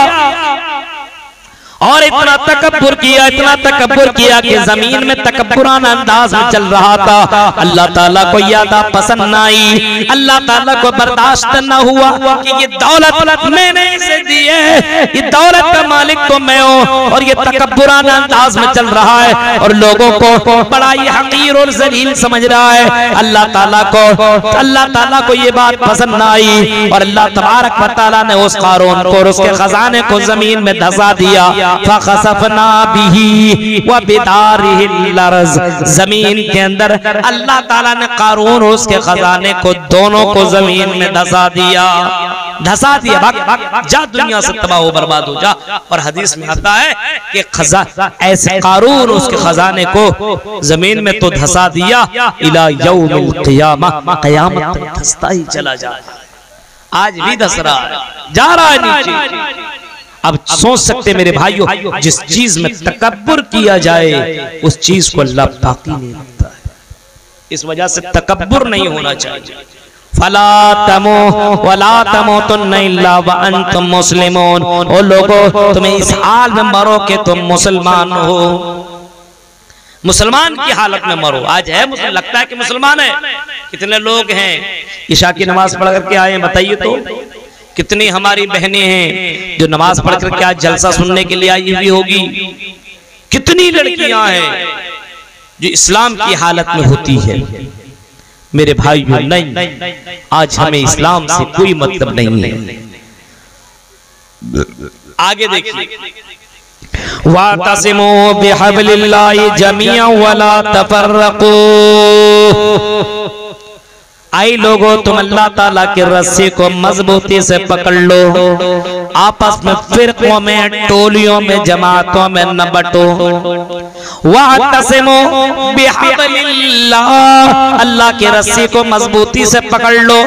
और इतना तकब्बुर किया कि जमीन में तकब्बुराना अंदाज में चल रहा था। अल्लाह ताला को यादा पसंद न आई, अल्लाह ताला को बर्दाश्त न हुआ कि ये दौलत मैंने इसे दी है, ये दौलत का मालिक तो मैं हूँ, और ये तकब्बुराना अंदाज में चल रहा है और लोगों को बड़ा ही हकीर और जलील समझ रहा है। अल्लाह ताला को ये बात पसंद न आई और अल्लाह तबारक व तआला ने उस कारून को और उसके खजाने को जमीन में धंसा दिया। फखसफना बिही व बिदारिहिल अर्ज़, जमीन के अंदर अल्लाह ताला ने कारून और उसके खजाने को दोनों को जमीन में धंसा दिया। भाग जा, दुनिया से तबाह हो बर्बाद हो जा। और हदीस में आता है कि ऐसे कारून उसके खजाने को जमीन में तो धंसा दिया, इला यौमिल क़ियामा, क़यामत तक धंसता ही चला जा। आज भी धंस रहा है, जा रहा है नीचे। अब सोच सकते मेरे भाइयों, जिस चीज में तकब्बुर किया जाए उस चीज को अल्लाह बाकी नहीं रखता है। इस वजह से तकब्बुर नहीं होना चाहिए। फला तमूतुन्ना इल्ला व अंतुम मुस्लिमून, ओ लोगों तुम्हें इस हाल में मरो कि तुम मुसलमान हो। मुसलमान की हालत में मरो। आज है लगता है कि मुसलमान है। कितने लोग हैं ईशा की नमाज पढ़ करके आए, बताइए तो। कितनी हमारी बहनें हैं जो नमाज पढ़ करके आज जलसा सुनने के लिए आई हुई होगी। कितनी लड़कियां हैं जो इस्लाम की हालत में होती है। मेरे भाइयों, नहीं, आज हमें इस्लाम से कोई मतलब नहीं है। आगे देखिए, वातसिमू बिहब्लिल्लाहि जमीअन वला तफर्रकू। आई लोगों, तुम अल्लाह ताला की रस्सी को मजबूती से पकड़ लो, आपस में फिरकों में, टोलियों में, जमातों में न बटो। वातसिमू बिहब्लिल्लाह, अल्लाह की रस्सी को मजबूती से पकड़ लो।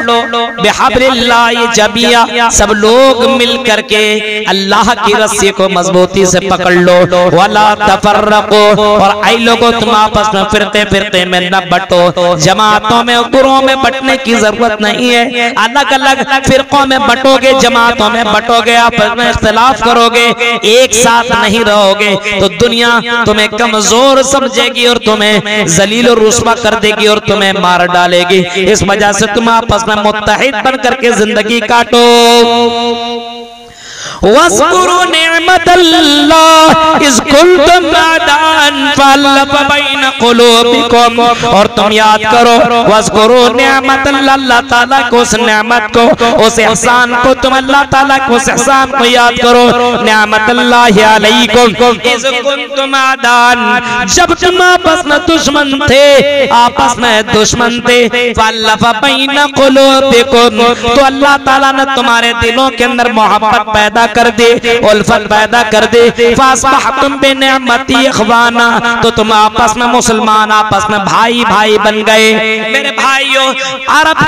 बिहब्लिल्लाह जमीअन, सब लोग मिल करके अल्लाह की रस्सी को मजबूती से पकड़ लो। वला तफर्रकू, और आई लोगों, तुम आपस में फिरते फिरते में न बटो। जमातों में, गुरों में बटने की जरूरत नहीं है। अलग अलग फिरकों में बटोगे, जमातों में बटोगे, आपस में इख्तिलाफ करोगे, एक साथ नहीं रहोगे तो दुनिया तुम्हें कमजोर समझेगी और तुम्हें जलील और रुस्वा कर देगी और तुम्हें मार डालेगी। इस वजह से तुम आपस में मुत्तहिद बन करके जिंदगी काटो। वस्कुरु निअमतल्लाह इज़ कुंतुम अदान फअल्लफ़ बैन क़ुलूबिकुम, और तुम याद करो वस्कुरु निअमतल्लाह, अल्लाह ताला को उस नेमत को, उस एहसान को, तुम अल्लाह ताला को उस एहसान को याद करो। निअमतल्लाहि अलैकुम इज़ कुंतुम अदान, जब तुम आपस में दुश्मन थे, आपस में दुश्मन थे, फअल्लफ़ बैन क़ुलूबिकुम, तो अल्लाह ताला ने तुम्हारे दिलों के अंदर मोहब्बत पैदा कर दे, उल्फत पैदा कर दे। फासबहतुम बिनिअमती इख़वाना, तो तुम आपस में मुसलमान, आपस में भाई भाई बन गए। मेरे भाइयों, अरब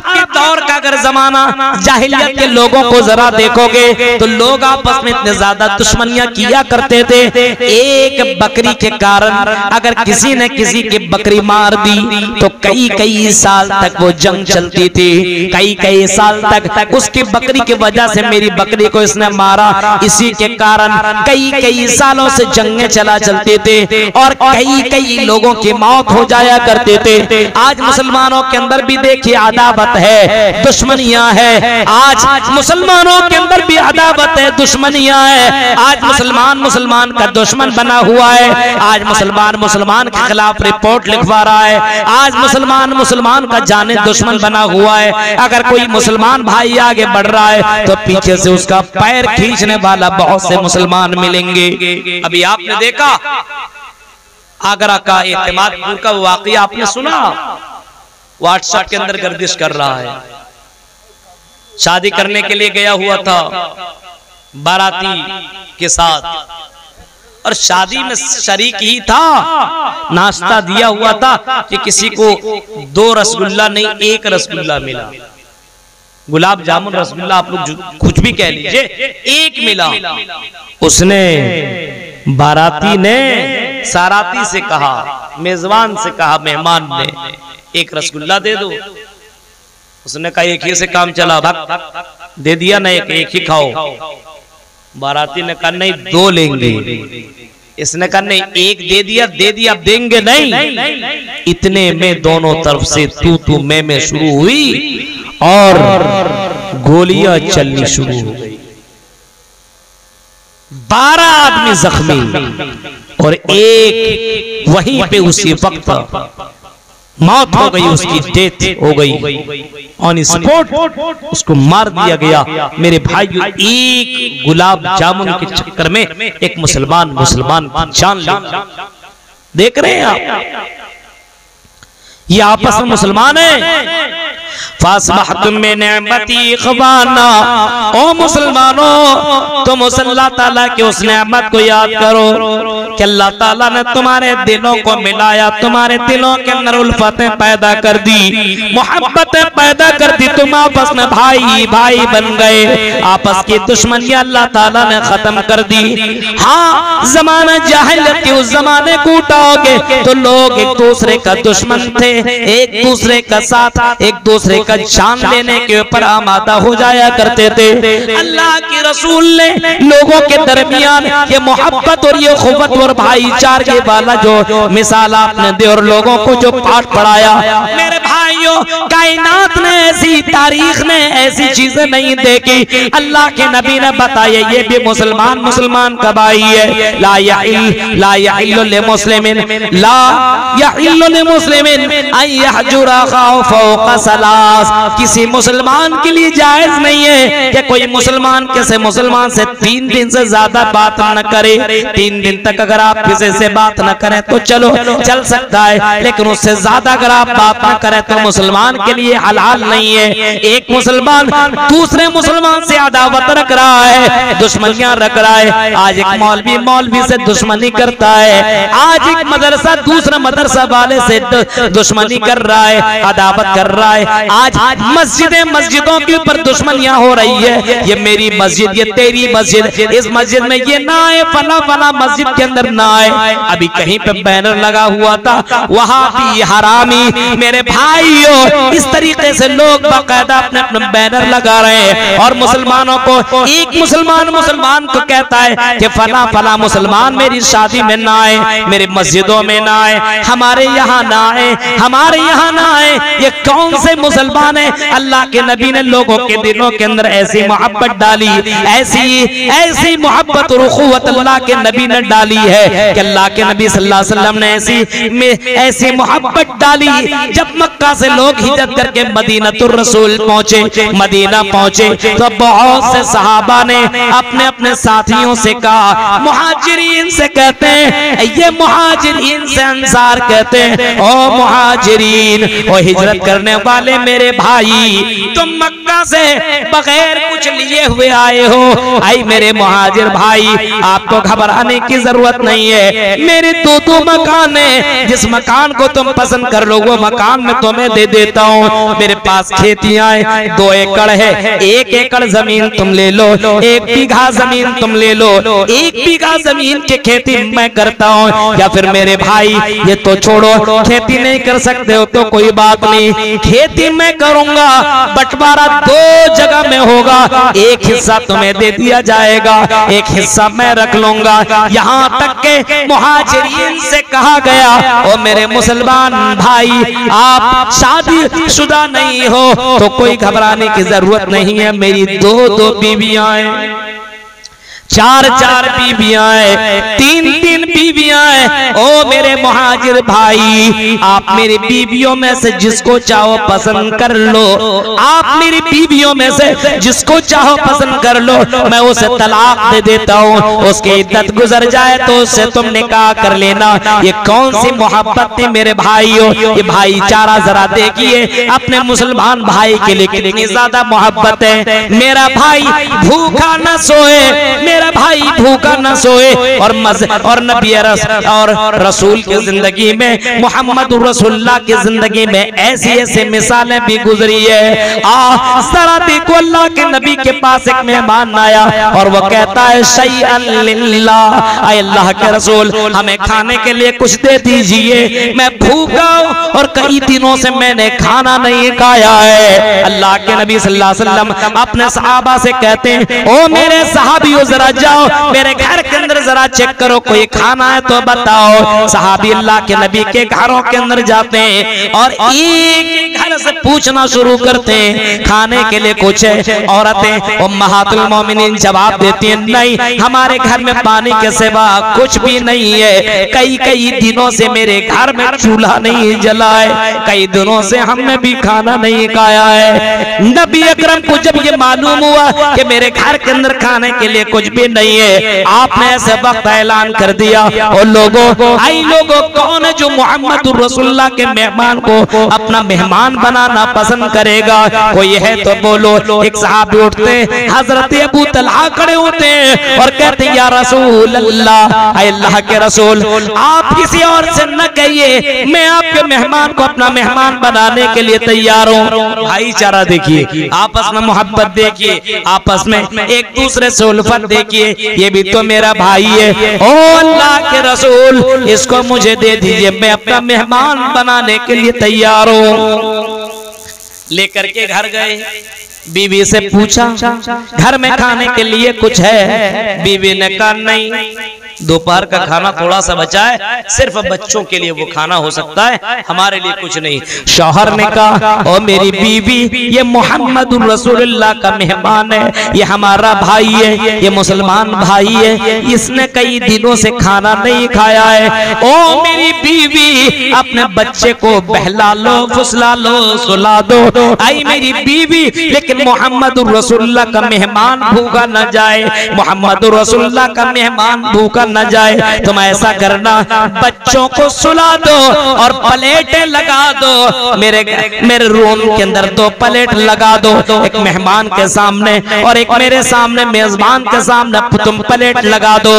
के दौर का अगर जमाना, जाहिलियत के लोगों को जरा देखोगे तो लोग आपस में इतने ज्यादा दुश्मनियां किया करते थे। एक बकरी के कारण अगर किसी ने किसी की बकरी मार दी तो कई कई साल तक वो जंग चलती थी। कई कई साल तक उसकी बकरी की वजह से मेरी बकरी को इसने मारा, इसी के कारण कई कई सालों से जंगें चलते थे और कई कई लोगों की मौत हो जाया करते थे। आज मुसलमानों के अंदर भी देखिए अदावत है, दुश्मनियां है। आज मुसलमानों के अंदर भी अदावत है, दुश्मनियां है। आज मुसलमान का दुश्मन बना हुआ है। आज मुसलमान के खिलाफ रिपोर्ट लिखवा रहा है। आज मुसलमान का जाने दुश्मन बना हुआ है। अगर कोई मुसलमान भाई आगे बढ़ रहा है तो पीछे से उसका पैर खींचने वाला बहुत से मुसलमान मिलेंगे। अभी आपने देखा आगरा का एतमादपुर का वाकया आपने सुना, व्हाट्सएप के अंदर गर्दिश कर रहा है। शादी करने के लिए गया हुआ था बाराती के साथ और शादी में शरीक ही था। नाश्ता दिया हुआ था कि किसी को 2 रसगुल्ला नहीं 1 रसगुल्ला मिला। गुलाब जामुन रसगुल्ला आप लोग कुछ भी कह लीजिए, 1 मिला। उसने बाराती ने साराती से कहा, मेजबान से कहा, मेहमान ने 1 रसगुल्ला दे दो। उसने कहा 1 ही से काम चला, भक्त दे दिया ना, 1 ही खाओ। बाराती ने कहा नहीं 2 लेंगे। इसने कहा नहीं 1 दे दिया अब देंगे नहीं। इतने में दोनों तरफ से तू मैं शुरू हुई और गोलियां चलनी शुरू हो गई। 12 आदमी जख्मी और एक वहीं पे उसी वक्त मौत हो गई, उसकी डेथ हो गई ऑन स्पॉट, उसको मार दिया गया। मेरे भाइयों, एक गुलाब जामुन के चक्कर में एक मुसलमान की जान ले। देख रहे हैं आप, ये आपस में मुसलमान है। फासबहतुम बिनिअमती इख़वाना, ओ मुसलमानों, तुम उस अल्लाह ताला की उस नेमत को याद करो कि अल्लाह ताला ने तुम्हारे दिलों को मिलाया, तुम्हारे दिलों के अंदर उल्फतें पैदा कर दी, मोहब्बतें पैदा कर दी। तुम आपस में भाई भाई बन गए। आपस की दुश्मनियां अल्लाह ताला ने खत्म कर दी। हाँ, जमाना जाहिलियत के उस जमाने को उठाओगे तो लोग एक दूसरे का दुश्मन थे, एक दूसरे का साथ, एक दूसरे दूसरे का जान लेने के ऊपर आमादा हो जाया करते थे। अल्लाह के रसूल ने लोगों के दरमियान ये मोहब्बत और ये खुवत और भाईचारे वाला जो मिसाल आपने दी और लोगों को जो पाठ पढ़ाया, मेरे भाइयों, कायनात ने ऐसी, तारीख ने ऐसी चीजें नहीं देखी। अल्लाह के नबी ने बताया ये भी मुसलमान का भाई है। ला यहिल्लु लिमुस्लिमिन अन यहजुरा फौका सलास। किसी मुसलमान के लिए जायज नहीं है कि कोई मुसलमान किसी मुसलमान से 3 दिन से ज्यादा बात न करे। 3 दिन तक अगर आप किसी से बात न करें तो चलो चल सकता है, लेकिन उससे ज्यादा अगर आप बात न करें तो मुसलमान के लिए हलाल नहीं है। एक मुसलमान दूसरे मुसलमान से अदावत रख रहा है, दुश्मनियां रख रहा है। आज एक मौलवी से दुश्मनी करता है, आज एक मदरसा दूसरा मदरसा वाले से दुश्मनी कर रहा है, अदावत कर रहा है। आज मस्जिदों के ऊपर दुश्मनियां हो रही है, ये मेरी मस्जिद, ये तेरी मस्जिद, इस मस्जिद में ये ना आए, फला मस्जिद के अंदर ना आए। अभी कहीं पे बैनर लगा हुआ था, वहां भी हरामी। मेरे भाइयों, इस तरीके से लोग बाकायदा अपने अपने बैनर लगा रहे हैं और मुसलमानों को, एक मुसलमान को कहता है कि फला मुसलमान मेरी शादी में ना आए, मेरी मस्जिदों में ना आए, हमारे यहाँ ना आए, हमारे यहाँ ना आए। ये कौन से मुसलमान है? अल्लाह के नबी ने लोगों के दिलों के अंदर ऐसी मोहब्बत डाली, ऐसी मोहब्बत और उखुवत अल्लाह के नबी ने डाली है कि अल्लाह के नबी सल्लल्लाहु अलैहि वसल्लम ने ऐसी मोहब्बत डाली। जब मक्का से लोग हिजरत करके मदीनतुर रसूल पहुंचे, मदीना पहुंचे, तो बहुत से सहाबा ने अपने अपने साथियों से कहा, मुहाजिरीन से कहते हैं, ये मुहाजिरीन से अंसार कहते हैं, ओ मुहाजिरीन, ओ हिजरत करने वाले मेरे भाई, तुम मक्का से बगैर कुछ लिए हुए आए हो। आई मेरे मुहाजिर भाई, आपको घबराने की जरूरत नहीं है। मेरे 2 मकान है, जिस मकान को तुम पसंद कर लो वो मकान में तुम्हें दे देता हूँ। मेरे पास खेतियां 2 एकड़ है, 1 एकड़ जमीन तुम ले लो, 1 बीघा जमीन तुम ले लो, 1 बीघा जमीन की खेती मैं करता हूँ। या फिर मेरे भाई ये तो छोड़ो, खेती नहीं कर सकते हो तो कोई बात नहीं, खेती मैं करूंगा, बंटवारा 2 जगह में होगा, एक हिस्सा तुम्हें दे दिया जाएगा, एक हिस्सा मैं रख लूंगा। यहाँ तक के मुहाजिरीन से कहा गया, ओ मेरे मुसलमान भाई, आप शादीशुदा नहीं हो तो कोई घबराने की जरूरत नहीं है। मेरी 2 बीवियां हैं, 4 बीवियां हैं, 3 बीवियां हैं। ओ मेरे मुहाजिर भाई, आप मेरी बीवियों में से जिसको चाहो पसंद कर लो, आप मेरी बीवियों में से जिसको चाहो पसंद कर लो, मैं उसे तलाक दे देता हूँ, उसकी इद्दत गुजर जाए तो उससे तुम निकाह कर लेना। ये कौन सी मोहब्बत थी मेरे भाइयों, ये भाईचारा जरा देखिए अपने मुसलमान भाई के लिए कितनी ज्यादा मोहब्बत है। मेरा भाई भूखा न सोए, मेरा भाई भूखा न सोए, और नबी और रसूल की जिंदगी में, मोहम्मद रसूलुल्लाह की जिंदगी में ऐसी मिसालें भी गुजरी है। जरा देखो, अल्लाह के नबी के पास एक मेहमान आया और वो कहता है, शैअन लिल्लाह, अल्लाह के रसूल हमें खाने के लिए कुछ दे दीजिए, मैं भूखा हूं और कई दिनों से मैंने खाना नहीं खाया है। अल्लाह के नबी सल्लल्लाहु अलैहि वसल्लम अपने सहाबा से कहते हैं, ओ मेरे सहाबियों जरा जाओ मेरे घर के अंदर जरा चेक करो, कोई खाना है तो बताओ। सहाबी अल्लाह के नबी के घरों के अंदर जाते हैं और एक घर से पूछना शुरू करते हैं, खाने के लिए कुछ है? औरतें उम्महातुल मोमिनीन जवाब देती हैं, नहीं, हमारे घर में पानी के सिवा कुछ भी नहीं है, कई दिनों से मेरे घर में चूल्हा नहीं जला है, कई दिनों से हमने भी खाना नहीं खाया है। नबी अकरम को जब ये मालूम हुआ कि मेरे घर के अंदर खाने के लिए कुछ भी नहीं है, आपने ऐसे वक्त ऐलान कर दिया, और लोगों कौन है जो मोहम्मद रसूलुल्लाह के मेहमान को अपना मेहमान बनाना पसंद करेगा? कोई है तो बोलो। एक साहब उठते, हजरत अबू तलहा खड़े होते हैं और कहते हैं, या रसूल अल्लाह, अल्लाह के रसूल, आप किसी और से न कहिए, मैं आपके मेहमान को अपना मेहमान बनाने के लिए तैयार हूँ। भाईचारा देखिए, आपस में मोहब्बत देखिए, आपस में एक दूसरे से उल्फत देखिए, ये भी तो मेरा भाई है। ओ अल्लाह के रसूल, इसको मुझे दे दीजिए, मैं अपना मेहमान बनाने के लिए तैयार हूँ। लेकर के घर गए, बीवी से पूछा घर में खाने के लिए कुछ है? बीवी ने कहा नहीं, दोपहर का खाना थोड़ा सा बचा है, सिर्फ बच्चों के लिए वो खाना हो सकता है, हमारे लिए कुछ नहीं। शौहर ने कहा ओ मेरी बीवी, ये मोहम्मद रसूलुल्लाह का मेहमान है, ये हमारा भाई है, ये मुसलमान भाई है, इसने कई दिनों से खाना नहीं खाया है। ओ मेरी बीवी, अपने बच्चे को बहला लो, फुसला लो, सुला दो। आई मेरी बीवी, लेकिन मोहम्मद रसूलुल्लाह का मेहमान भूखा न जाए, मोहम्मद रसूलुल्लाह का मेहमान भूखा न जाए। तुम ऐसा करना, बच्चों को सुला दो और प्लेटें लगा दो, मेरे रूम के अंदर 2 प्लेट लगा दो, एक मेहमान के सामने और एक मेरे सामने, मेजबान के सामने तुम प्लेट लगा दो।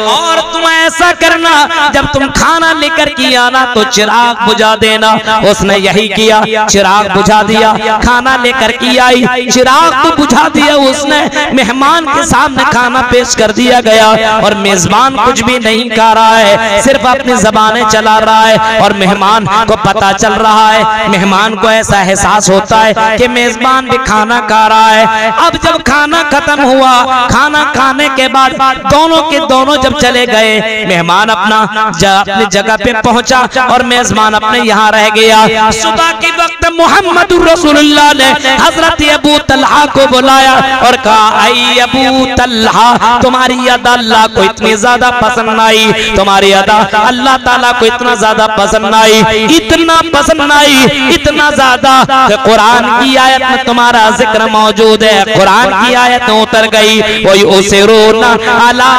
और तुम ऐसा करना, जब तुम खाना लेकर के आना तो चिराग बुझा देना। उसने यही किया, चिराग बुझा दिया, खाना लेकर के आई, चिराग तो बुझा दिया उसने, मेहमान के सामने खाना पेश कर दिया गया और मेजबान कुछ भी नहीं खा रहा है, सिर्फ अपनी ज़बानें चला रहा है और मेहमान को पता चल रहा है, मेहमान को ऐसा एहसास होता है कि मेजबान भी खाना खा रहा है। अब जब खाना खत्म हुआ, खाना खाने के बाद दोनों के दोनों जब चले गए, मेहमान अपनी जगह पे पहुंचा और मेजबान अपने यहाँ रह गया। सुबह के वक्त मोहम्मद रसूलुल्लाह ने हजरत अबू तलहा को बुलाया और कहा आई अबू तलहा, तुम्हारी अदा अल्लाह को इतनी ज्यादा पसंद आई, तुम्हारी अदा अल्लाह ताला को इतना ज्यादा पसंद आई, इतना पसंद आई, इतना ज्यादा कुरान की आयत में तुम्हारा जिक्र मौजूद है। कुरान की आयत उतर गई, वही उसिरूना अला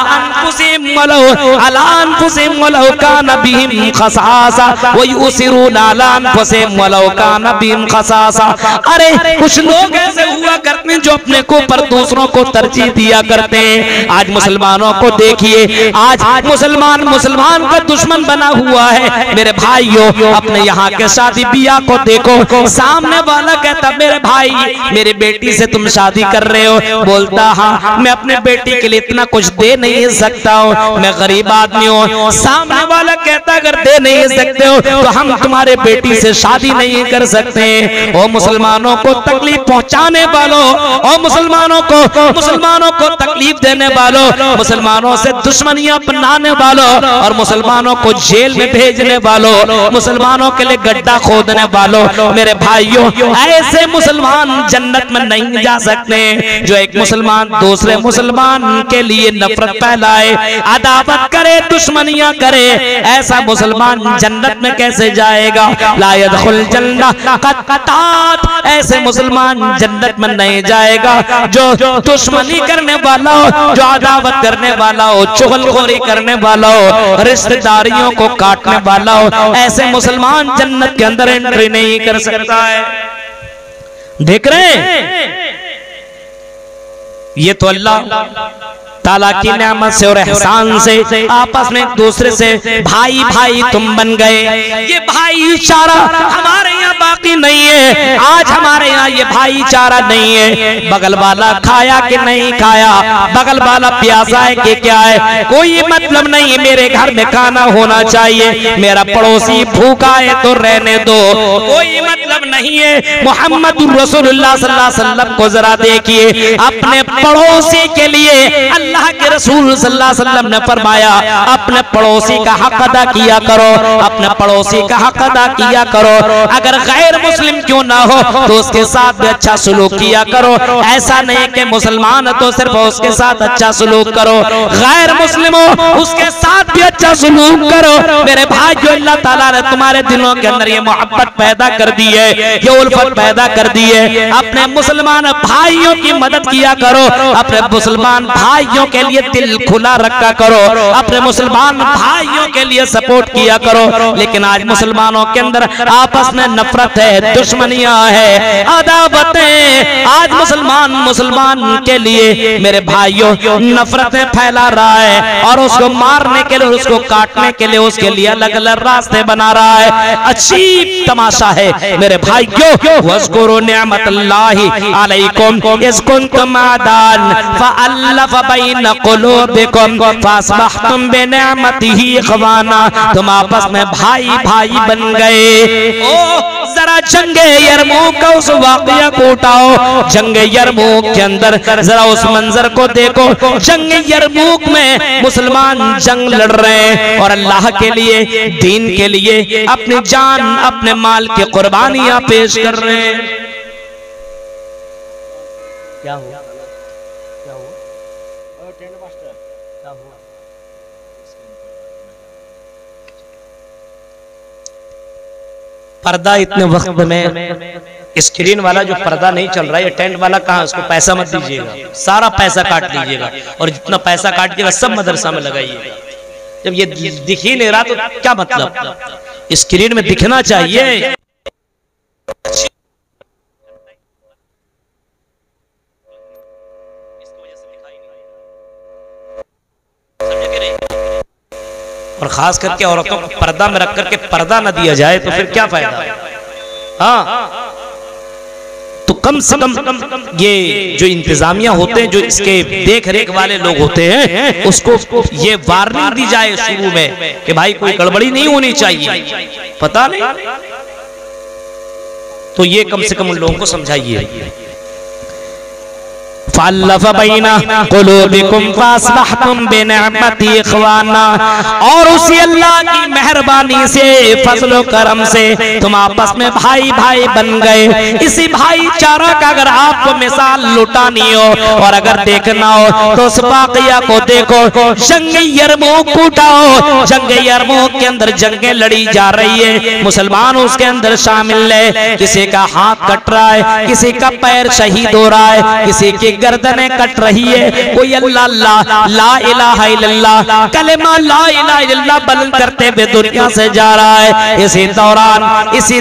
अनफुसिहिम वलौ काना बिहिम खसासा, वही उसिरूना अला अनफुसिहिम वलौ काना बिहिम खसासा। अरे कुछ लोग ऐसे हुआ करते हैं जो अपने को पर दूसरों को तरजीह दिया करते हैं। आज मुसलमानों को देखिए, आज मुसलमान का दुश्मन बना हुआ है। मेरे भाइयों, अपने यहाँ के शादी बियाह को देखो, सामने वाला कहता मेरे भाई, मेरी बेटी से तुम शादी कर रहे हो, बोलता हाँ मैं अपने बेटी के लिए इतना कुछ दे नहीं सकता हूँ, मैं गरीब आदमी हूँ। सामने वाला कहता अगर दे नहीं सकते हो तो हम तुम्हारे बेटी से शादी नहीं कर सकते। ओ मुसलमानों को तकलीफ पहुँचाने वालों, और मुसलमानों को तकलीफ देने वालों, मुसलमानों से दुश्मनियां बनाने वालों और मुसलमानों को जेल में भेजने वालों, मुसलमानों के लिए गड्ढा खोदने वालों, मेरे भाइयों, ऐसे मुसलमान जन्नत में नहीं जा सकते जो एक मुसलमान दूसरे मुसलमान के लिए नफरत फैलाए, अदावत करे, दुश्मनियां करे। ऐसा मुसलमान जन्नत में कैसे जाएगा? ला यदखुल जन्नह क़त्तात, ऐसे मुसलमान जन्नत में नहीं जाएगा जो दुश्मनी करने वाला हो, जो अदावत करने वाला हो, चुगलखोरी करने वाला हो, रिश्तेदारियों को काटने वाला हो। ऐसे मुसलमान जन्नत के अंदर एंट्री नहीं कर सकता है। देख रहे हैं, ये तो अल्लाह ताला की नेमत से और एहसान से आपस में एक दूसरे से भाई भाई तुम बन गए। ये भाईचारा हमारे यहाँ बाकी नहीं है। आज हमारे यहाँ ये भाईचारा नहीं है। बगल वाला खाया कि नहीं खाया, बगल वाला प्यासा है कि क्या है, कोई मतलब नहीं है। मेरे घर में खाना होना चाहिए, मेरा पड़ोसी भूखा है तो रहने दो, कोई मतलब नहीं है। मोहम्मद रसूलुल्लाह सल्लल्लाहु अलैहि वसल्लम को जरा देखिए, अपने पड़ोसी के लिए अल्लाह के रसूल सल्लल्लाहु अलैहि वसल्लम ने फरमाया अपने पड़ोसी का हक अदा किया करो, अपने पड़ोसी का हक अदा किया करो। अगर गैर मुस्लिम क्यों ना हो तो उसके साथ भी अच्छा सुलूक किया करो। ऐसा नहीं कि मुसलमान तो सिर्फ उसके साथ अच्छा सुलूक करो, गैर मुस्लिम हो उसके साथ भी अच्छा सुलूक करो। मेरे भाई, जो अल्लाह ताला ने तुम्हारे दिलों के अंदर ये मोहब्बत पैदा कर दी है, ये उल्फत पैदा कर दी है, अपने मुसलमान भाइयों की मदद किया करो, अपने मुसलमान भाइयों के लिए दिल खुला रखा करो, अपने मुसलमान भाइयों के लिए सपोर्ट किया करो। लेकिन आज मुसलमानों के अंदर आपस में नफरत है, दुश्मनियां है, अदावतें। आज मुसलमान के लिए मेरे भाइयों नफरतें फैला रहा है और उसको मारने के लिए, उसको काटने के लिए उसके लिए अलग अलग रास्ते बना रहा है। अजीब तमाशा है मेरे भाइयों। वज़्कुरू निअमतल्लाहि अलैकुम इज़ कुंतुम आदान फ़अल्लफ़ बैन क़ुलूबिकुम फ़अस्बहतुम बिनिअमतिही इख़वाना, तुम आपस में भाई भाई बन गए। ओ जरा जंगे यरमूक का उस वाकया को उठाओ। जंगे यरमूक के अंदर जरा उस मंजर को देखो। जंगे यरमूक में मुसलमान जंग लड़ रहे हैं और अल्लाह के लिए, दीन के लिए अपनी जान, अपने माल की कुर्बानियां पेश कर रहे हैं। क्या हुआ? क्या हुआ? क्या हुआ? पर्दा इतने वक्त में, स्क्रीन वाला जो पर्दा नहीं चल रहा है, ये टेंट वाला कहाँ, उसको पैसा मत दीजिएगा, सारा पैसा काट लीजिएगा और जितना पैसा काटिएगा सब मदरसा में लगाइएगा। जब ये दिख ही नहीं रहा तो क्या मतलब, स्क्रीन में दिखना चाहिए। और खास करके औरतों को पर्दा में रख करके पर्दा न दिया जाए तो फिर क्या फायदा। हाँ, तो कम से कम ये जो इंतजामिया होते हैं, जो इसके देख रेख वाले लोग होते हैं, उसको ये वार्निंग दी जाए शुरू में कि भाई कोई गड़बड़ी नहीं होनी चाहिए, पता नहीं, तो ये कम से कम उन लोगों को समझाइए। फअल्लफ़ बैना क़ुलूबिकुम फ़अस्बहतुम बिनिअमति इख़वाना, और उसी अल्लाह की मेहरबानी से, फज़ल करम से तुम आपस में भाई भाई बन गए। इसी भाईचारा का अगर आपको मिसाल लुटानी हो और अगर देखना हो तो उस वाक़या को देखो। जंग यरमूक उठाओ। जंग यरमूक के अंदर जंगें लड़ी जा रही है, मुसलमान उसके अंदर शामिल है। किसी का हाथ कट रहा है, किसी का पैर शहीद हो रहा है, किसी की गर्दनें कट रही है, कोई अल्लाह ला इलाहा इल्लल्लाह कलेमा ला इलाहा इल्लल्लाह बुलंद करते हुए दुनिया से जा रहा है। इसी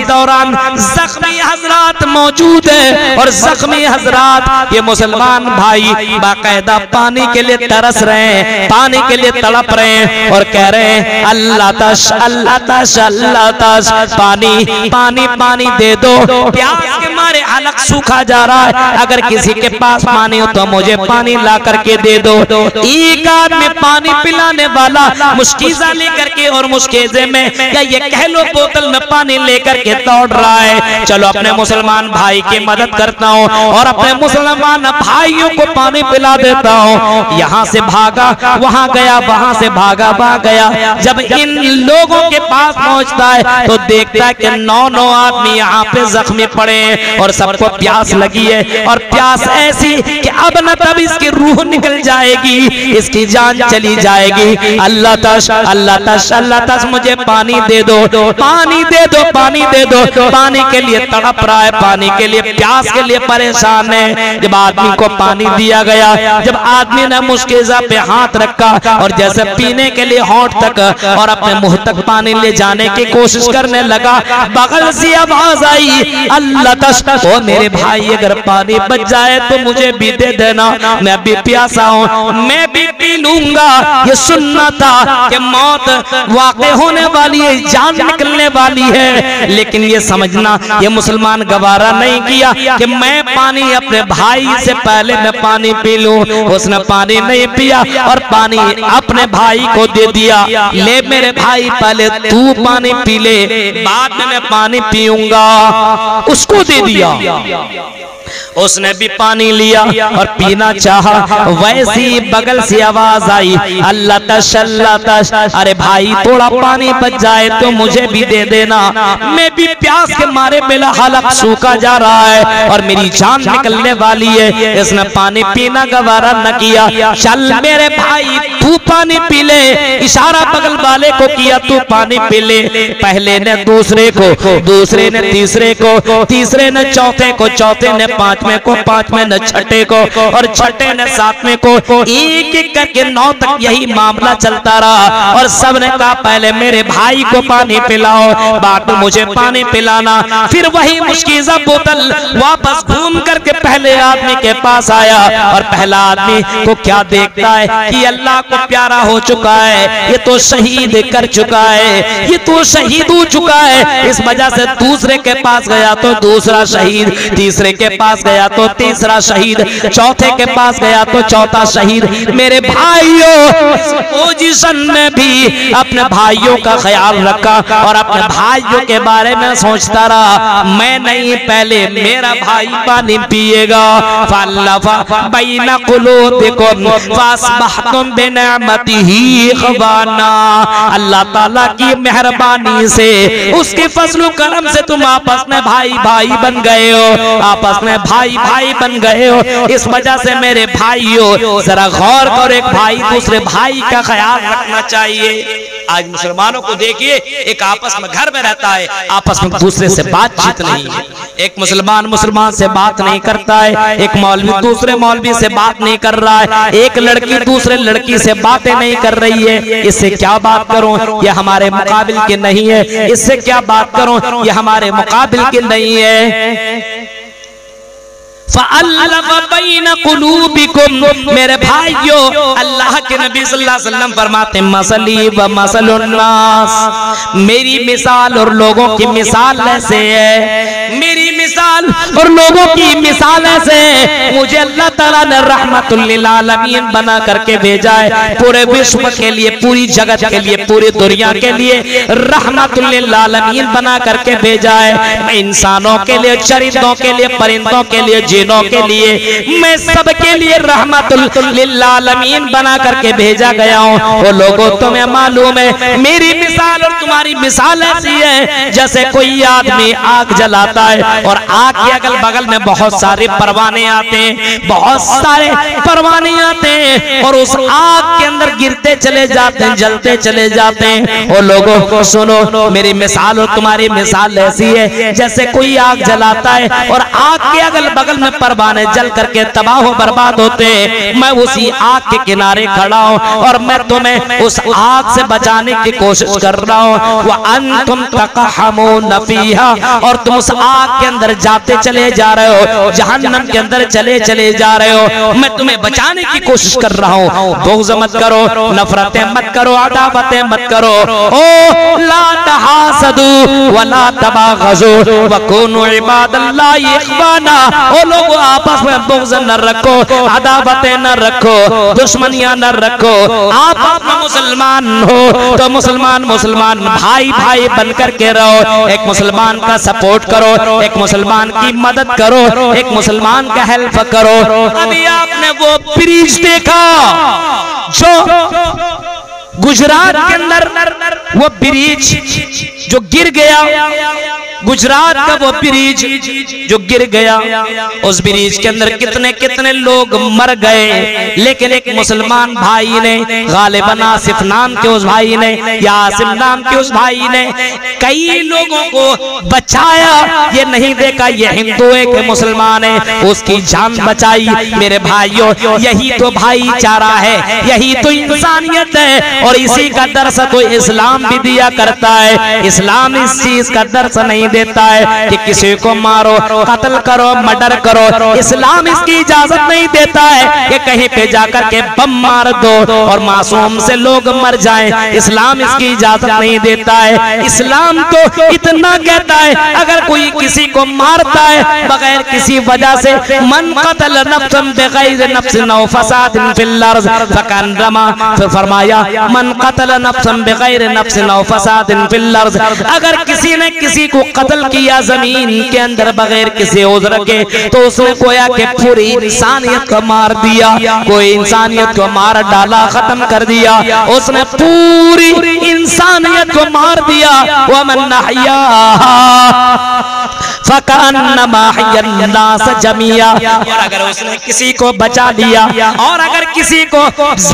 दौरान जख्मी हजरात मौजूद है और जख्मी हजरात ये मुसलमान भाई बाकायदा पानी के लिए तरस रहे हैं, पानी के लिए तड़प रहे हैं और कह रहे हैं अल्लाह तश अल्लाह तश अल्लाह तश, पानी पानी पानी दे दो, प्यास के मारे हलक सूखा जा रहा है, अगर किसी के पास पानी हो तो मुझे पानी ला करके दे दो। एक आदमी पानी पिलाने वाला मुश्किजा लेकर के और मुश्किजे में या ये कह लो बोतल में पानी लेकर के दौड़ रहा है। चलो अपने मुसलमान भाई की मदद करता हूँ और अपने मुसलमान भाइयों को पानी पिला देता हूँ। यहाँ से भागा वहाँ गया, वहाँ से भागा वहाँ गया। जब इन लोगों के पास पहुँचता है तो देखता है कि 9 आदमी यहाँ पे जख्मी पड़े हैं और सबको प्यास लगी है, और प्यास ऐसी कि अब न तब इसकी रूह निकल जाएगी, इसकी जान चली जाएगी। अल्लाह तश अल्लाह तश अल्लाह तश, मुझे पानी दे दो, पानी दे दो, पानी दे दो। पानी के लिए तड़प रहा है, पानी के लिए, प्यास के लिए परेशान है। जब आदमी को पानी दिया गया, जब आदमी ने मुश्किजा पे हाथ रखा और जैसे पीने के लिए होंठ तक और अपने मुंह तक पानी ले जाने की कोशिश करने लगा, बगल से आवाज आई अल्लाह तश, ओ मेरे भाई अगर पानी बच जाए तो मुझे भी दे देना, मैं भी प्यासा हूँ, मैं भी पी लूंगा। ये सुनना था कि मौत वाक़े होने वाली है, जान निकलने वाली है, लेकिन ये समझना ये मुसलमान गवारा नहीं किया कि मैं पानी अपने भाई से पहले मैं पानी पी लूं। उसने पानी नहीं पिया और पानी अपने भाई को दे दिया, ले मेरे भाई पहले तू पानी पी ले, बाद में मैं पानी पीऊंगा, उसको दे दिया। उसने भी पानी लिया और पीना चाहा, वैसी बगल से आवाज आई अल्लाह तश अल्लाह तश, अरे भाई थोड़ा पानी बच जाए तो मुझे भी दे देना, मैं भी प्यास के मारे मेरा हलक सूखा जा रहा है और मेरी जान निकलने वाली है। इसने पानी पीना गवारा न किया, चल मेरे भाई तू पानी पी ले, इशारा बगल वाले को किया तू पानी पी ले। पहले ने दूसरे को, दूसरे ने तीसरे को, तीसरे ने चौथे को, चौथे ने पांचवें को, पांचवें ने छठे को और छठे ने सातवें को, एक एक करके 9 तक यही मामला चलता रहा और सब ने कहा पहले मेरे भाई को पानी पिलाओ, बाद में मुझे पानी पिलाना। फिर वही मुश्किजा बोतल वापस घूम करके पहले आदमी के पास आया और पहला आदमी को क्या देखता है कि अल्लाह को प्यारा हो चुका है, ये तो शहीद कर चुका है, ये तो शहीद हो चुका है। इस वजह से दूसरे के पास गया तो दूसरा शहीद, तीसरे के पास गया गया तो तीसरा शहीद, चौथे के पास गया तो चौथा शहीद। मेरे भाइयों, इस पोजीशन में भी अपने भाइयों का ख्याल रखा और अपने भाइयों के बारे में सोचता रहा, मैं नहीं पहले मेरा भाई पानी पिएगा। फल्लफा बैना कुलूबिकुम फासबहतुम बिनिअमतिही इख्वाना। अल्लाह ताला की मेहरबानी से, उसके फजल करम से तुम आपस में भाई भाई बन गए हो, आपस में भाई भाई बन गए हो। इस वजह से मेरे भाइयों जरा गौर करो, एक भाई दूसरे भाई का ख्याल रखना चाहिए। आज मुसलमानों को देखिए, एक आपस में घर में रहता है, आपस में दूसरे से बातचीत नहीं है। एक मुसलमान मुसलमान से बात नहीं करता है, एक मौलवी दूसरे मौलवी से बात नहीं कर रहा है, एक लड़की दूसरे लड़की से बातें नहीं कर रही है। इससे क्या बात करूं, ये हमारे मुकाबिल के नहीं है। इससे क्या बात करूं, ये हमारे मुकाबिल के नहीं है। मेरे भाइयों, अल्लाह के नबी सल्लल्लाहु अलैहि वसल्लम फरमाते मसली व मसलुन्नास, मेरी मिसाल और लोगों की मिसाल ऐसे है, मेरी मिसाल और लोगों की मिसाल ऐसे है। मुझे अल्लाह ताला ने रहमतुल लिल आलमीन बना करके भेजा है, पूरे विश्व के लिए, पूरी जगत के लिए, पूरी दुनिया के लिए रहमतुल लिल आलमीन बना करके भेजा है। इंसानों के लिए, चरिंदों के लिए, परिंदों के लिए, जिनों के लिए, मैं सबके लिए रहमतुल लिल आलमीन बना करके भेजा गया हूँ। वो लोगों, तुम्हें मालूम है मेरी मिसाल और तुम्हारी मिसाल ऐसी है जैसे कोई आदमी आग जलाता है और आग के अगल बगल में बहुत सारे परवाने आते हैं, बहुत सारे परवाने आते हैं और उस आग के अंदर गिरते चले जाते हैं, जलते चले जाते हैं। वो लोगों को सुनो, मेरी मिसाल और तुम्हारी मिसाल ऐसी है जैसे कोई आग जलाता है और आग के अगल बगल में परवाने जल करके तबाह बर्बाद होते हैं। मैं उसी आग के किनारे खड़ा हूँ और मैं तुम्हें उस आग से बचाने की कोशिश कर रहा हूँ। वह अंतुम तक़हमून फीहा, और तुम उस आग के अंदर जाते चले जा रहे हो, जहन्नम के अंदर चले जा रहे हो। मैं तुम्हें बचाने की कोशिश कर रहा हूँ। बुग़्ज़ मत करो, नफरतें मत करो, अदावतें मत करो। ओ ला तहासदू वला तबागजू वकुनू इबादल्लाहि इख्वाना। ओ लोगों, आपस में बुग़्ज़ न रखो, अदावतें न रखो, दुश्मनियां न रखो। आप मुसलमान हो तो मुसलमान मुसलमान भाई भाई बन करके रहो। एक मुसलमान का सपोर्ट करो, एक मुसलमान की मदद करो, एक मुसलमान का हेल्प करो। अभी आपने वो ब्रिज देखा जो गुजरात के अंदर, वो ब्रिज जो गिर गया, गुजरात का वो ब्रिज जो गिर गया, उस ब्रिज के अंदर कितने कितने लोग मर गए, लेकिन एक मुसलमान भाई ने, गालिबन आसिफ नाम के उस भाई ने या आसिफ नाम के उस भाई ने कई लोगों को बचाया। ये नहीं देखा ये हिंदू है कि मुसलमान है, उसकी जान बचाई। मेरे भाइयों, यही तो भाईचारा है, यही तो इंसानियत है। और इसी का दर्श तो इस्लाम भी दिया करता है। इस्लाम इस चीज का दर्श नहीं देता है कि किसी को मारो, कत्ल करो, मर्डर करो। इस्लाम इसकी इजाजत नहीं देता है कि कहीं पे जाकर के बम मार दो और मासूम से लोग मर जाएं। इस्लाम इसकी इजाजत नहीं देता है। इस्लाम तो इतना कहता है, अगर कोई किसी को मारता है बगैर किसी वजह से, मन कतल नफ्सन बिगैर नफ्सिन औ फसादिन फिल अर्ज़ फकन्नमा, फिर फरमाया मन कतल नफ्सन बिगैर नफ्सिन औ फसादिन फिल अर्ज़, अगर किसी ने किसी को कत्ल किया जमीन के अंदर बगैर किसी उज़्र के, तो उसने गोया के पूरी इंसानियत को मार दिया, कोई इंसानियत को मार डाला, खत्म कर दिया, उसने पूरी इंसानियत को मार दिया। वमन अहया फकअन्नमा अहयन नास जमिया, और अगर उसने किसी को बचा लिया, और अगर किसी को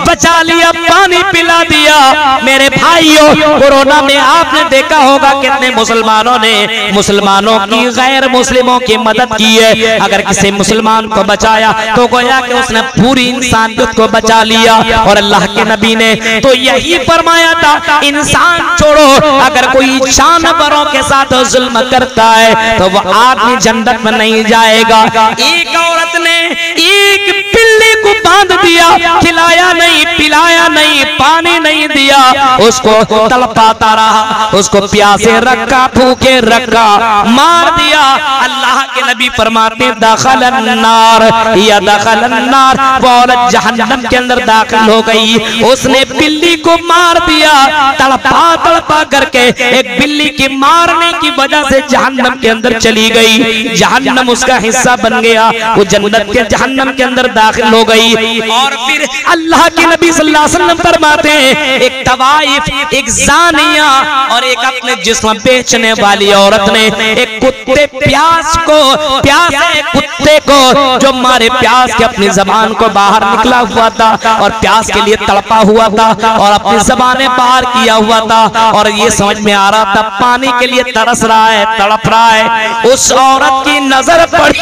बचा लिया, पानी पिला दिया। मेरे भाइयों, कोरोना में आपने देखा होगा कितने मुसलमानों ने मुसलमानों की गैर मुस्लिमों की मदद की है। अगर किसी मुसलमान को बचाया तो गोया कि उसने पूरी इंसानियत को बचा लिया। और अल्लाह के नबी ने तो यही फरमाया था, इंसान छोड़ो, अगर कोई जानवरों के साथ जुल्म करता है तो वह आदमी जन्नत में नहीं जाएगा। एक औरत ने एक बिल्ली को बांध दिया, खिलाया नहीं, पिलाया नहीं, पानी नहीं दिया, उसको तड़पाता रहा, उसको प्यासे रखा, भूखे रखा, मार दिया। अल्लाह के नबी फरमाते हैं दखल अन्नार या दखल अन्नार, वो औरत जहन्नम के अंदर दाखिल हो गई। उसने बिल्ली को मार दिया, तड़पा तड़पा करके एक बिल्ली की मारने की वजह से जहन्नम के अंदर चली गई। जहन्नम उसका हिस्सा बन गया, वो जन्नत के जहन्नम के अंदर दाखिल हो गई। और फिर अल्लाह के नबी सल्लल्लाहु अलैहि वसल्लम फरमाते हैं एक तवाइफ, एक जानिया और एक अपने जिस्म बेचने वाली औरत ने एक कुत्ते प्यास को, प्यासे कुत्ते को जो मारे प्यास के अपनी जबान को बाहर निकला हुआ था और प्यास के लिए तड़पा हुआ था और अपनी जबानें बाहर किया हुआ था और ये समझ में आ रहा था पानी के लिए तरस रहा है, तड़प रहा है। उस औरत की नजर पड़ी,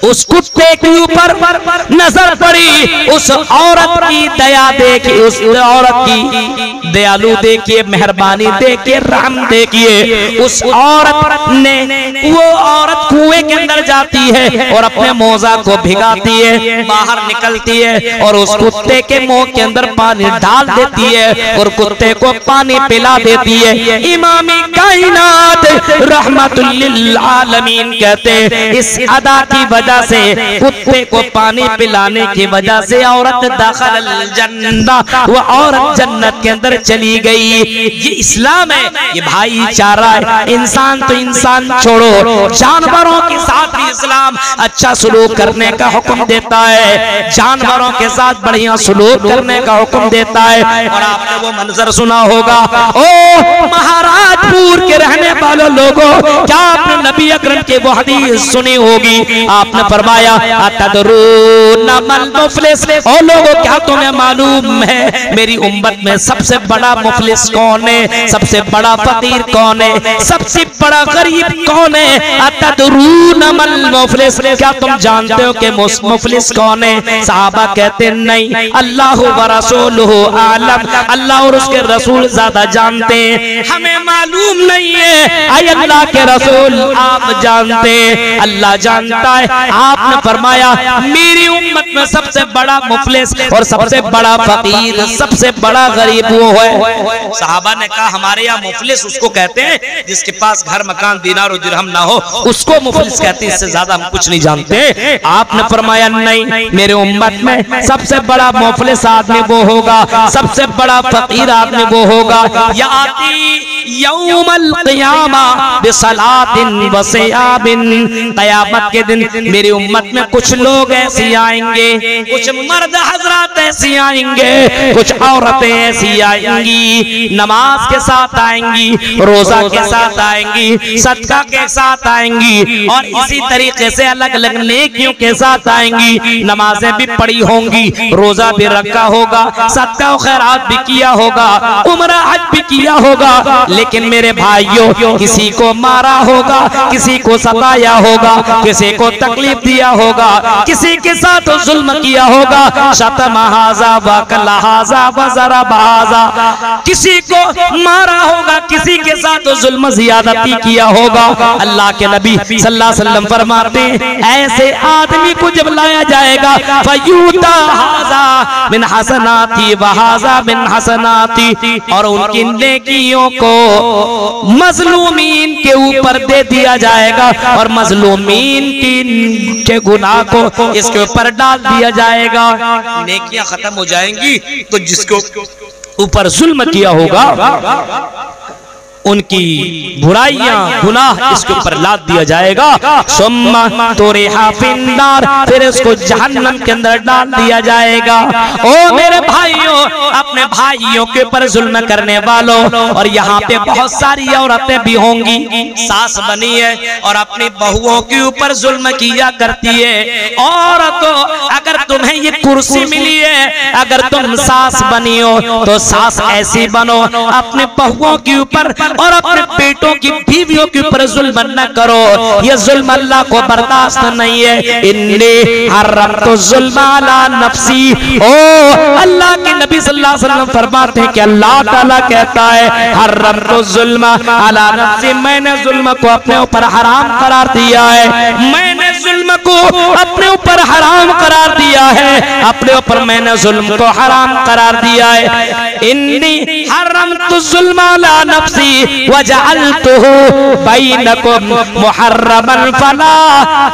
उस कुत्ते के ऊपर नजर पड़ी, उस औरत की दया देखिए, उस औरत की दयालु देखिए, मेहरबानी देखिए, रहम देखिए। उस औरत ने, वो औरत कुएं के अंदर जाती है और अपने मोजा को भिगाती है, बाहर निकलती है और उस कुत्ते के मुंह के अंदर पानी डाल देती है और कुत्ते को पानी पिला देती है। इमामी कायनात रहमतुल लिल आलमीन कहते हैं इस अदा की वजह से, कुत्ते को पानी पिलाने की वजह से औरत दाखिल जन्नत, वो औरत जन्नत के अंदर चली गई। ये इस्लाम है, ये भाईचारा है। इंसान तो इंसान छोड़ो, जानवरों के साथ भी इस्लाम अच्छा सलूक करने का हुक्म देता है, जानवरों के साथ बढ़िया सलूक करने का हुक्म देता है। और आपने वो मंजर सुना होगा, ओ महाराजपुर के रहने वालों लोगों, क्या आपने नबी अकरम के वो हदीस सुनी होगी? आपने फरमाया अतदरूना मल मुफलिस, ओ लोगों क्या तुम्हें मालूम है मेरी उम्मत में सबसे बड़ा मुफलिस कौन है, सबसे बड़ा फकीर कौन है, सबसे बड़ा गरीब कौन है? अतदरूना मल मुफलिस, क्या तुम जानते हो कि मुफलिस कौन है? सहाबा कहते नहीं, अल्लाह व रसूलुहु आलम, अल्लाह और उसके रसूल ज्यादा जानते हैं, हमें मालूम नहीं है। आय अल्लाह के रसूल आप जानते हैं, अल्लाह जानता है। आपने फरमाया मेरी उम्मत में सबसे बड़ा मुफलिस और सबसे बड़ा फकीर, सबसे बड़ा गरीब वो है। साहबा ने कहा हमारे यहाँ मुफलिस उसको कहते हैं जिसके पास घर मकान दीनार और दिरहम ना हो, उसको मुफलिस कहते हैं, इससे ज्यादा हम कुछ नहीं जानते। आपने फरमाया नहीं, मेरे उम्मत में सबसे बड़ा मुफलिस आदमी वो होगा, सबसे बड़ा फकीर आदमी वो होगा, याती यौमल क़ियामा बिसलातिन व सियाबिन, क़यामत के दिन मेरी उम्मत में कुछ लोग ऐसी आएंगे, कुछ मर्द हजरात ऐसी आएंगे, कुछ औरतें ऐसी आएंगी, नमाज के साथ आएंगी, रोजा के साथ आएंगी, सदका के साथ आएंगी और इसी तरीके से अलग अलग नेकियों के साथ आएंगी। नमाजें भी पढ़ी होंगी, रोजा भी रखा होगा, सदका और खैरात भी किया होगा, उम्रा हज भी किया होगा, लेकिन मेरे भाइयों किसी को मारा होगा, किसी को सताया होगा, किसी को तकलीफ दिया होगा, किसी के साथ जुल्म किया होगा, शतम हाजा व कलहाजा व ज़रबहाजा, किसी को मारा होगा, किसी के साथ जुल्म ज़ियादती किया होगा। अल्लाह के नबी सल्लल्लाहु अलैहि वसल्लम फरमाते हैं ऐसे आदमी को जब लाया जाएगा, फयूता हाजा मिन हसनाती व हाजा मिन हसनाती, और उनकी नेकियों को मजलूमीन के ऊपर दे दिया जाएगा और मजलूमीन के गुनाह को इसके ऊपर डाल दिया जाएगा। नेकियां खत्म हो जाएंगी तो जिसको ऊपर जुल्म किया होगा उनकी बुराइयां गुनाह इसके ऊपर लाद दिया जाएगा। सुम्मा तुरिहा फिन्नार, फिर इसको जहन्नम के अंदर डाल दिया जाएगा। ओ मेरे भाइयों, अपने भाइयों के ऊपर जुल्म करने वालों, और यहाँ पे बहुत सारी औरतें भी होंगी, सास बनी है और अपनी बहुओं के ऊपर जुल्म किया करती है। औरतों, अगर तुम्हें ये कुर्सी मिली है, अगर तुम सास बनी हो तो सास ऐसी बनो, अपने बहुओं के ऊपर और अपने बेटों की बीवियों के ऊपर जुल्म न करो, ये जुल्म अल्लाह को बर्दाश्त नहीं है। इन्नी हर्रमतु जुल्म अला नफ्सी, ओ अल्लाह के नबी सल्लल्लाहु अलैहि वसल्लम फरमाते हैं कि अल्लाह ताला कहता है हर्रमतु जुल्म अला नफ्सी, मैंने जुल्म को अपने ऊपर हराम करार दिया है, मैंने जुल्म को अपने ऊपर हराम करार दिया है, अपने ऊपर मैंने जुल्म को हराम करार दिया है। इन्नी हरमतु जुल्म अला नफ्सी वजअलतुहु बैनकुम मुहर्रमन फला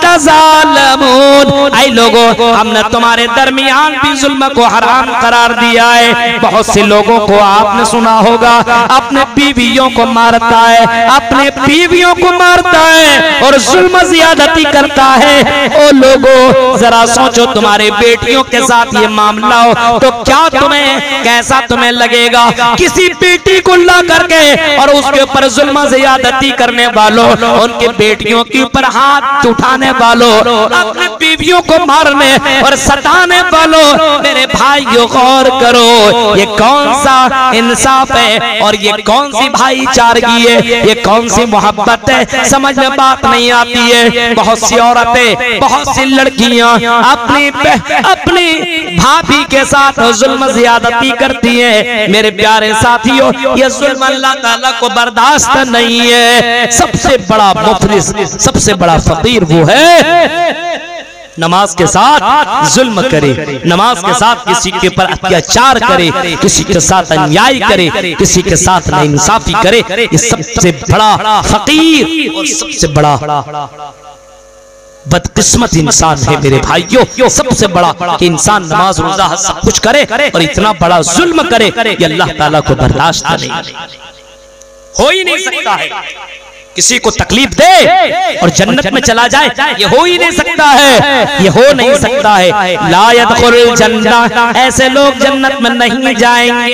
तज़ालमून। ऐ लोगों, हमने तुम्हारे दरमियान भी जुल्म को हराम करार दिया है। बहुत से लोगों को आपने सुना होगा अपने बीवियों को मारता है, अपने बीवियों को मारता है और जुल्म ज्यादती करता है। ओ लोगों, जरा सोचो, तुम्हारे बेटियों के साथ ये मामला हो तो क्या तुम्हें, कैसा तुम्हें लगेगा? किसी बेटी को ला करके और उसके ऊपर जुल्म ज्यादती करने वालों, उनके बेटियों के ऊपर हाथ उठाने वालों, अपने बीवियों को मारने और सताने वालों, मेरे भाइयों गौर करो, ये कौन सा इंसाफ है और ये कौन सी भाईचारगी है, ये कौन सी मोहब्बत है? समझ में बात नहीं आती है। बहुत सी औरतें, बहुत सी लड़कियां अपनी भाभी के साथ जुल्म ज्यादती करती हैं। मेरे प्यारे साथियों, ये जुल्म अल्लाह ताला को बर्दाश्त नहीं है। सबसे बड़ा मुफलिस, सबसे बड़ा फकीर वो है नमाज के साथ जुल्म करे, नमाज के साथ किसी के ऊपर अत्याचार करे, किसी के साथ अन्याय करे, किसी के साथ नाइंसाफी करे। ये सबसे बड़ा फकीर और सबसे बड़ा बदकिस्मत इंसान है मेरे भाइयों। सबसे बड़ा कि इंसान नमाज रोजा सब कुछ करे और इतना बड़ा जुल्म करे, ये अल्लाह ताला को बर्दाश्त नहीं, हो ही नहीं सकता है। किसी को तकलीफ दे और जन्नत में चला जाए, ये हो ही नहीं सकता है, ये हो नहीं सकता है। ला यदखुल जन्नह, ऐसे लोग जन्नत में नहीं जाएंगे।